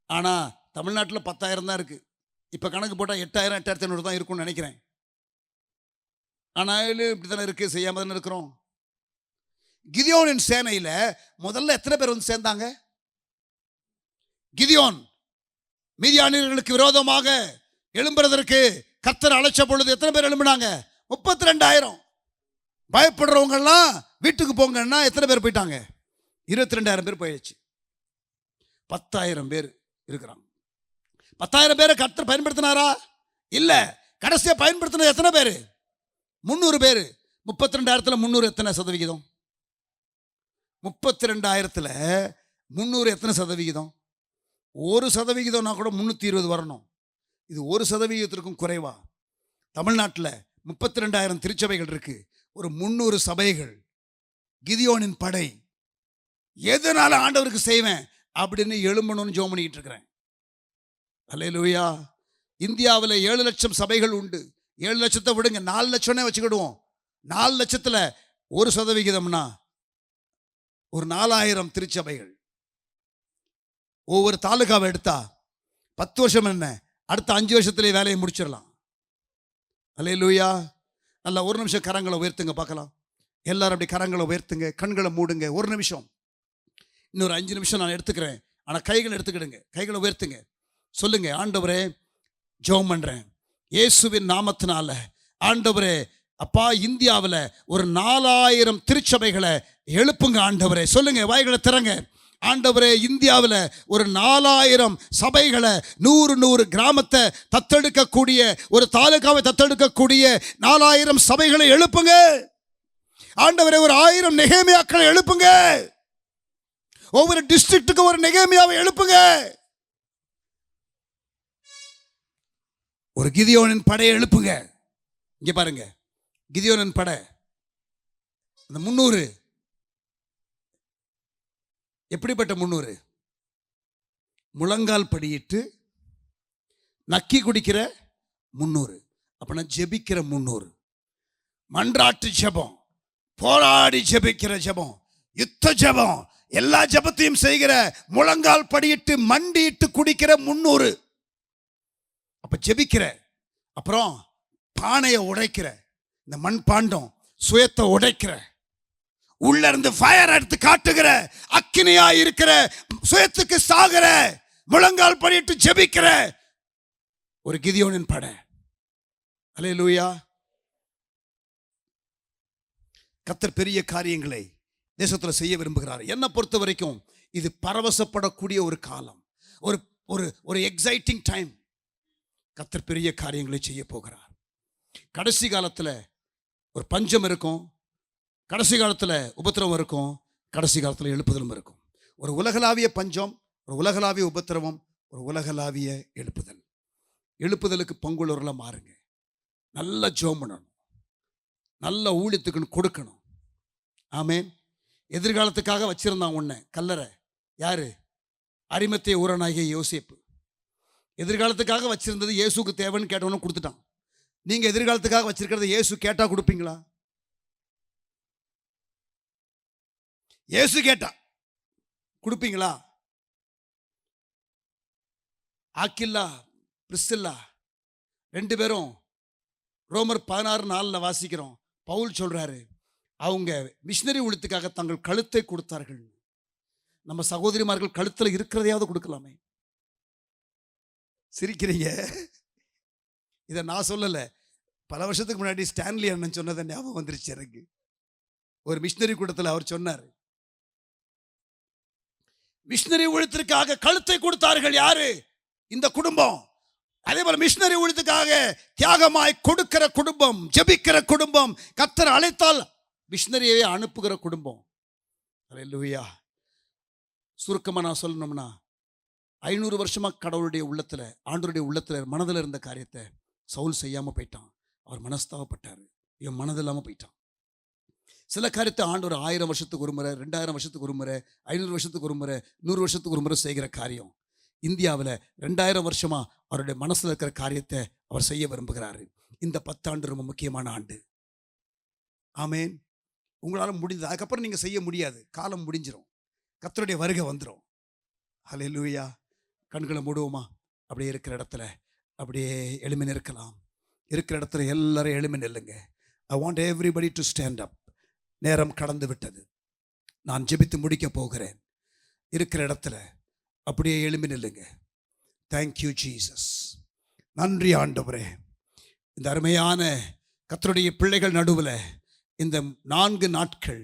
ஆனால் தமிழ்நாட்டில் 10,000 தான் இருக்கு. இப்போ கணக்கு போட்டால் 8,000 8,500 தான் இருக்கும்னு நினைக்கிறேன். ஆனாலும் இப்படி தானே இருக்கு, செய்யாம தானே இருக்கிறோம். கிதியோனின் சேனையில் முதல்ல எத்தனை பேர் வந்து சேர்ந்தாங்க? கிதியோன் மீதியானியர்களுக்கு விரோதமாக எழும்புறதற்கு கர்த்தர் அழைச்ச பொழுது எத்தனை பேர் எழும்பினாங்க? 32,000. பயப்படுறவங்கெல்லாம் வீட்டுக்கு போங்கன்னா எத்தனை பேர் போயிட்டாங்க? 22,000 பேர் போயிடுச்சு. 10,000 பேர் இருக்கிறாங்க. 10,000 பேரை கர்த்தர் பயன்படுத்தினாரா? இல்ல. கடைசியா பயன்படுத்தினது எத்தனை பேர்? 300 பேர். 32,000 300 எத்தனை சதவிகிதம்? 32,000 300 எத்தனை சதவிகிதம்? 1% கூட 320 வரணும். இது 1% குறைவா? தமிழ்நாட்டில் 32,000 திருச்சபைகள் இருக்கு, ஒரு 300 சபைகள். கிதியோனின் படை எதனால ஆண்டவருக்கு செய்வேன் அப்படின்னு எழும்பணும்னு ஜெபம் பண்ணிட்டு இருக்கிறேன். அல்லேலூயா. இந்தியாவில் 7 லட்சம் சபைகள் உண்டு. 7 லட்சத்தை விடுங்க, 4 லட்சம்னே வச்சுக்கிடுவோம். 4 லட்சத்தில் 1% ஒரு 4,000 திருச்சபைகள். ஒவ்வொரு தாலுகாவை எடுத்தா 10 வருஷம் என்ன, அடுத்த 5 வருஷத்திலே வேலையை முடிச்சிடலாம். அல்லேலூயா. நல்லா ஒரு நிமிஷம் கரங்களை உயர்த்துங்க பார்க்கலாம். எல்லாரும் அப்படி கரங்களை உயர்த்துங்க, கண்களை மூடுங்க. ஒரு நிமிஷம், இன்னொரு 5 நிமிஷம் நான் எடுத்துக்கிறேன். ஆனால் கைகளை எடுத்துக்கிடுங்க, கைகளை உயர்த்துங்க. சொல்லுங்க, ஆண்டவரே ஜெபம் பண்றேன் இயேசுவின் நாமத்தினால. ஆண்டவரே அப்பா, இந்தியாவில் ஒரு 4,000 திருச்சபைகளை எழுப்புங்க ஆண்டவரே. சொல்லுங்க, வாய்களை திறங்க. ஆண்டவரே, இந்தியாவில் ஒரு 4,000 சபைகளை, 100 கிராமத்தை தத்தெடுக்கக்கூடிய, ஒரு தாலுகாவை தத்தெடுக்கக்கூடிய 4,000 சபைகளை எழுப்புங்க ஆண்டவரே. ஒரு 1000 நெகேமியாக்களை எழுப்புங்க. ஒவ்வொரு டிஸ்ட்ரிக்ட்டுக்கு ஒரு நெகேமியாவை எழுப்புங்க. ஒரு கிதியோனின் படையை எழுப்புங்க. இங்க பாருங்க, கிதியோனின் படை அந்த 300 எப்படிப்பட்ட 300? முழங்கால் படியிட்டு நக்கி குடிக்கிற 300. அப்படின்னா ஜெபிக்கிற 300. மன்றாட்டு ஜெபம், போராடி ஜெபிக்கிற ஜெபம், யுத்த ஜெபம், எல்லா ஜெபத்தையும் செய்கிற, முழங்கால் படியிட்டு மண்டிட்டு குடிக்கிற 300. அப்ப ஜெபிக்கிற, அப்புறம் பானையை உடைக்கிற, இந்த மண் பாண்டம் சுயத்தை உடைக்கிற, உள்ள இருந்து ஃபயர் எடுத்து காட்டுகிற, அக்கினியா இருக்கிற, சுயத்துக்கு சாகிற, முழங்கால் படியிட்டு ஜெபிக்கிற ஒரு கிதியோனின் படை. அல்லேலூயா. கர்த்தர் பெரிய காரியங்களை தேசத்துல செய்ய விரும்புகிறார். என்னை பொறுத்த வரைக்கும் இது பரவசப்படக்கூடிய ஒரு காலம், ஒரு ஒரு ஒரு எக்ஸைட்டிங் டைம். கர்த்தர் பெரிய காரியங்களை செய்ய போகிறார். கடைசி காலத்துல ஒரு பஞ்சம் இருக்கும், கடைசி காலத்துல உபத்திரவம் இருக்கும், கடைசி காலத்துல எழுப்புதலும் இருக்கும். ஒரு உலகளாவிய பஞ்சம், ஒரு உலகளாவிய உபத்திரவம், ஒரு உலகளாவிய எழுப்புதல். எழுப்புதலுக்கு பங்குள்ளவர்களா மாறுங்க. நல்ல ஜெபம் பண்ணணும், நல்ல ஊழியத்துக்குன்னு கொடுக்கணும். ஆமென். எதிர்காலத்துக்காக வச்சிருந்தான் உன்னை கல்லறை. யாரு? அரிமத்தேய ஊரனாகிய யோசேப்பு. எதிர்காலத்துக்காக வச்சிருந்தது இயேசுக்கு தேவைன்னு கேட்டவனும் கொடுத்துட்டான். நீங்க எதிர்காலத்துக்காக வச்சிருக்கிறத இயேசு கேட்டா கொடுப்பீங்களா? இயேசு கேட்டா கொடுப்பீங்களா? ஆக்கில்லா பிரிஸ்சில்லா 2 பேரும் ரோமர் 16:4 வாசிக்கிறோம். பவுல் சொல்றாரு, அவங்க மிஷினரி ஊழியத்துக்காக தங்கள் கழுத்தை கொடுத்தார்கள். நம்ம சகோதரிமார்கள் கழுத்துல இருக்கிறதையாவது கொடுக்கலாமே. சிரிக்கிறீங்க. இதை நான் சொல்லலை, பல வருஷத்துக்கு முன்னாடி ஸ்டான்லி அண்ணன் சொன்னதை ஞாபகம் வந்துருச்சு எனக்கு. ஒரு மிஷினரி கூட்டத்தில் அவர் சொன்னார், மிஷினரி ஊழியத்திற்காக கழுத்தை கொடுத்தார்கள் யாரு? இந்த குடும்பம். அதே போல மிஷினரி ஊழியத்துக்காக தியாகமாய் கொடுக்கிற குடும்பம், ஜெபிக்கிற குடும்பம், கர்த்தர் அழைத்தால் மிஷினரியவே அனுப்புகிற குடும்பம். அல்லேலூயா. சுருக்கமாக நான் சொல்லணும்னா 500 வருஷமா கடவுளுடைய உள்ளத்துல, ஆண்டவருடைய உள்ளத்துல, மனதில் இருந்த காரியத்தை சவுல் செய்யாம போயிட்டான். அவர் மனஸ்தாபப்பட்டாரு, இவன் மனது இல்லாம போயிட்டான். சில காரியத்தை ஆண்டவர் 1000 வருஷத்துக்கு ஒரு முறை, 2000 வருஷத்துக்கு ஒரு முறை, 500 வருஷத்துக்கு ஒரு முறை, 100 வருஷத்துக்கு ஒரு முறை செய்கிற காரியம் இந்தியாவில் 2000 வருஷமா அவருடைய மனசுல இருக்கிற காரியத்தை அவர் செய்ய விரும்புகிறாரு. இந்த 10 ஆண்டு ரொம்ப முக்கியமான ஆண்டு. ஆமேன். உங்களால் முடிந்தது, அதுக்கப்புறம் நீங்க செய்ய முடியாது, காலம் முடிஞ்சிடும், கர்த்தருடைய வருகை வந்துடும். ஹல்லேலூயா. கண்களை மூடுவோமா? அப்படியே இருக்கிற இடத்துல அப்படியே எளிமை நிற்கலாம். இருக்கிற இடத்துல எல்லாரும் எளிமை நில்லுங்க. I want everybody to stand up. நேரம் கடந்து விட்டது, நான் ஜெபித்து முடிக்க போகிறேன். இருக்கிற இடத்துல அப்படியே எளிமை நில்லுங்க. Thank you Jesus. நன்றி ஆண்டவரே. இந்த அருமையான கர்த்தருடைய பிள்ளைகள் நடுவில் இந்த 4 நாட்கள்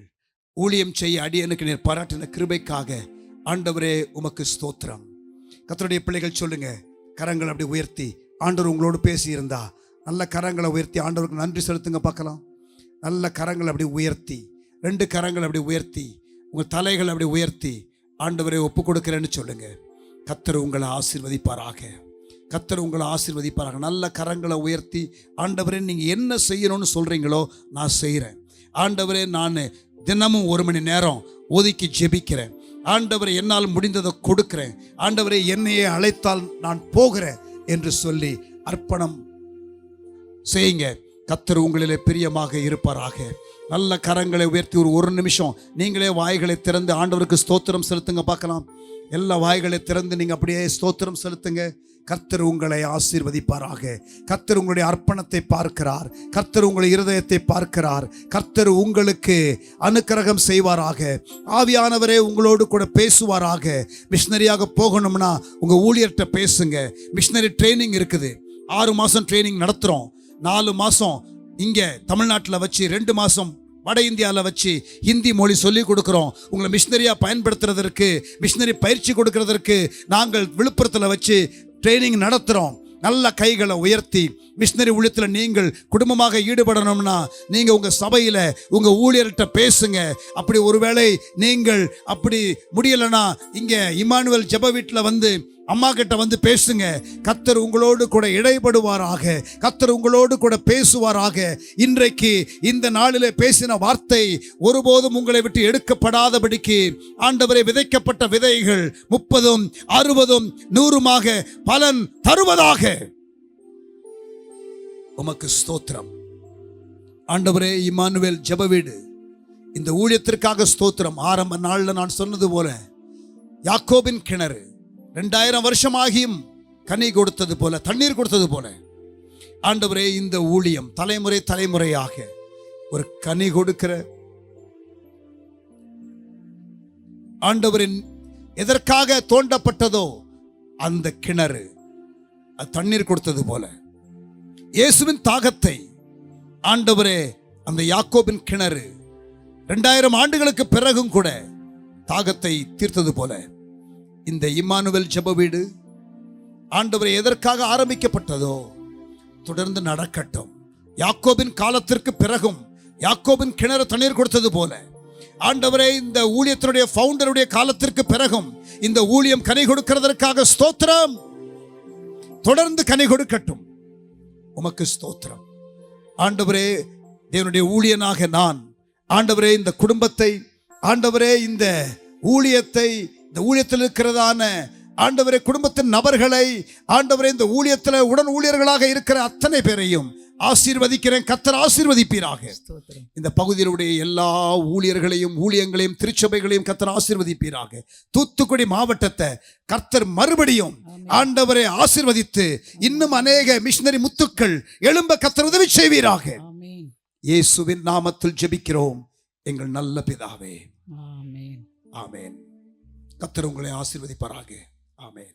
ஊழியம் செய்ய அடியனுக்கு நீர் பாராட்டின கிருபைக்காக ஆண்டவரே உமக்கு ஸ்தோத்திரம். கர்த்தருடைய பிள்ளைகள் சொல்லுங்க, கரங்களை அப்படி உயர்த்தி. ஆண்டவர் உங்களோடு பேசி இருந்தா நல்ல கரங்களை உயர்த்தி ஆண்டவருக்கு நன்றி செலுத்துங்க பார்க்கலாம். நல்ல கரங்களை அப்படி உயர்த்தி, 2 கரங்களை அப்படி உயர்த்தி, உங்கள் தலைகளை அப்படி உயர்த்தி ஆண்டவரை ஒப்பு கொடுக்கிறேன்னு சொல்லுங்க. கர்த்தர் உங்களை ஆசீர்வதிப்பாராக. கர்த்தர் உங்களை ஆசீர்வதிப்பாராக. நல்ல கரங்களை உயர்த்தி, ஆண்டவரே நீங்கள் என்ன செய்யணும்னு சொல்கிறீங்களோ நான் செய்கிறேன். ஆண்டவரே நான் தினமும் 1 மணி நேரம் ஒதுக்கி ஜெபிக்கிறேன். ஆண்டவரை என்னால் முடிந்ததை கொடுக்கிறேன். ஆண்டவரை என்னையே அழைத்தால் நான் போகிறேன் என்று சொல்லி அர்ப்பணம் செய்யுங்க. கர்த்தர் உங்களிலே பிரியமாக இருப்பாராக. நல்ல கரங்களை உயர்த்தி ஒரு நிமிஷம் நீங்களே வாய்களை திறந்து ஆண்டவருக்கு ஸ்தோத்திரம் செலுத்துங்க பார்க்கலாம். எல்லா வாய்களை திறந்து நீங்கள் அப்படியே ஸ்தோத்திரம் செலுத்துங்க. கர்த்தர் உங்களை ஆசீர்வதிப்பாராக. கர்த்தர் உங்களுடைய அர்ப்பணத்தை பார்க்கிறார். கர்த்தர் உங்களுடைய இருதயத்தை பார்க்கிறார். கர்த்தர் உங்களுக்கு அனுக்கிரகம் செய்வாராக. ஆவியானவரே உங்களோடு கூட பேசுவாராக. மிஷனரியாக போகணும்னா உங்கள் ஊழியர்கிட்ட பேசுங்க. மிஷனரி ட்ரைனிங் இருக்குது. 6 மாதம் ட்ரைனிங் நடத்துகிறோம். 4 மாதம் இங்கே தமிழ்நாட்டில் வச்சு, 2 மாதம் வட இந்தியாவில் வச்சு ஹிந்தி மொழி சொல்லி கொடுக்குறோம். உங்களை மிஷினரியாக பயன்படுத்துறதற்கு, மிஷினரி பயிற்சி கொடுக்கறதற்கு நாங்கள் விழுப்புரத்தில் வச்சு ட்ரைனிங் நடத்துகிறோம். நல்ல கைகளை உயர்த்தி மிஷினரி ஊழியத்தில் நீங்கள் குடும்பமாக ஈடுபடணும்னா நீங்கள் உங்கள் சபையில் உங்கள் ஊழியர்கிட்ட பேசுங்க. அப்படி ஒருவேளை நீங்கள் அப்படி முடியலைன்னா இங்கே இம்மானுவேல் ஜெப வீட்டில் வந்து அம்மா கிட்ட வந்து பேசுங்க. கர்த்தர் உங்களோடு கூட இடைபடுவாராக. கர்த்தர் உங்களோடு கூட பேசுவாராக. இன்றைக்கு இந்த நாளிலே பேசின வார்த்தை ஒருபோதும் உங்களை விட்டு எடுக்கப்படாதபடிக்கு ஆண்டவரே விதைக்கப்பட்ட விதைகள் 30, 60, 100 பலன் தருவதாக. உமக்கு ஸ்தோத்திரம் ஆண்டவரே. இம்மானுவேல் ஜெப வீடு இந்த ஊழியத்திற்காக ஸ்தோத்திரம். ஆரம்ப நாளில் நான் சொன்னது போல யாக்கோபின் கிணறு 2000 வருஷமாகியும் கனி கொடுத்தது போல, தண்ணீர் கொடுத்தது போல ஆண்டவரே இந்த ஊழியம் தலைமுறை தலைமுறையாக ஒரு கனி கொடுக்கிற ஆண்டவரின் எதற்காக தோண்டப்பட்டதோ அந்த கிணறு அது தண்ணீர் கொடுத்தது போல இயேசுவின் தாகத்தை ஆண்டவரே அந்த யாக்கோபின் கிணறு 2000 ஆண்டுகளுக்கு பிறகும் கூட தாகத்தை தீர்த்தது போல இந்த இம்மானுவேல் ஜெப வீடு ஆண்டவரே எதற்காக ஆரம்பிக்கப்பட்டதோ தொடர்ந்து நடக்கட்டும். யாக்கோபின் காலத்திற்கு பிறகும் யாக்கோபின் கிணறு தண்ணீர் கொடுத்தது போல ஆண்டவரே இந்த ஊழியத்தினுடைய ஃபவுண்டருடைய காலத்திற்கு பிறகும் இந்த ஊழியம் கனி கொடுக்கிறதற்காக ஸ்தோத்திரம். தொடர்ந்து கனி கொடுக்கட்டும். உமக்கு ஸ்தோத்திரம் ஆண்டவரே. தேவனுடைய ஊழியனாக நான் ஆண்டவரே இந்த குடும்பத்தை, ஆண்டவரே இந்த ஊழியத்தை, இந்த ஊழியத்தில் இருக்கிறதான ஆண்டவரே குடும்பத்தின் நபர்களை, ஆண்டவரே இந்த ஊழியத்தில் உடன் ஊழியர்களாக இருக்கிற அத்தனை பேரையும் ஆசீர்வதிக்கிறேன். கர்த்தர் ஆசீர்வதிப்பீராக. இந்த பகுதியிலுடைய எல்லா ஊழியர்களையும், ஊழியங்களையும், திருச்சபைகளையும் கர்த்தர் ஆசீர்வதிப்பீராக. தூத்துக்குடி மாவட்டத்தை கர்த்தர் மறுபடியும் ஆண்டவரை ஆசீர்வதித்து இன்னும் அநேக மிஷனரி முத்துக்கள் எழும்ப கர்த்தர் உதவி செய்வீராக. இயேசுவின் நாமத்தில் ஜெபிக்கிறோம் எங்கள் நல்ல பிதாவே. ஆமென். ஆமென். கர்த்தர் உங்களை ஆசீர்வதிப்பாராக. ஆமென்.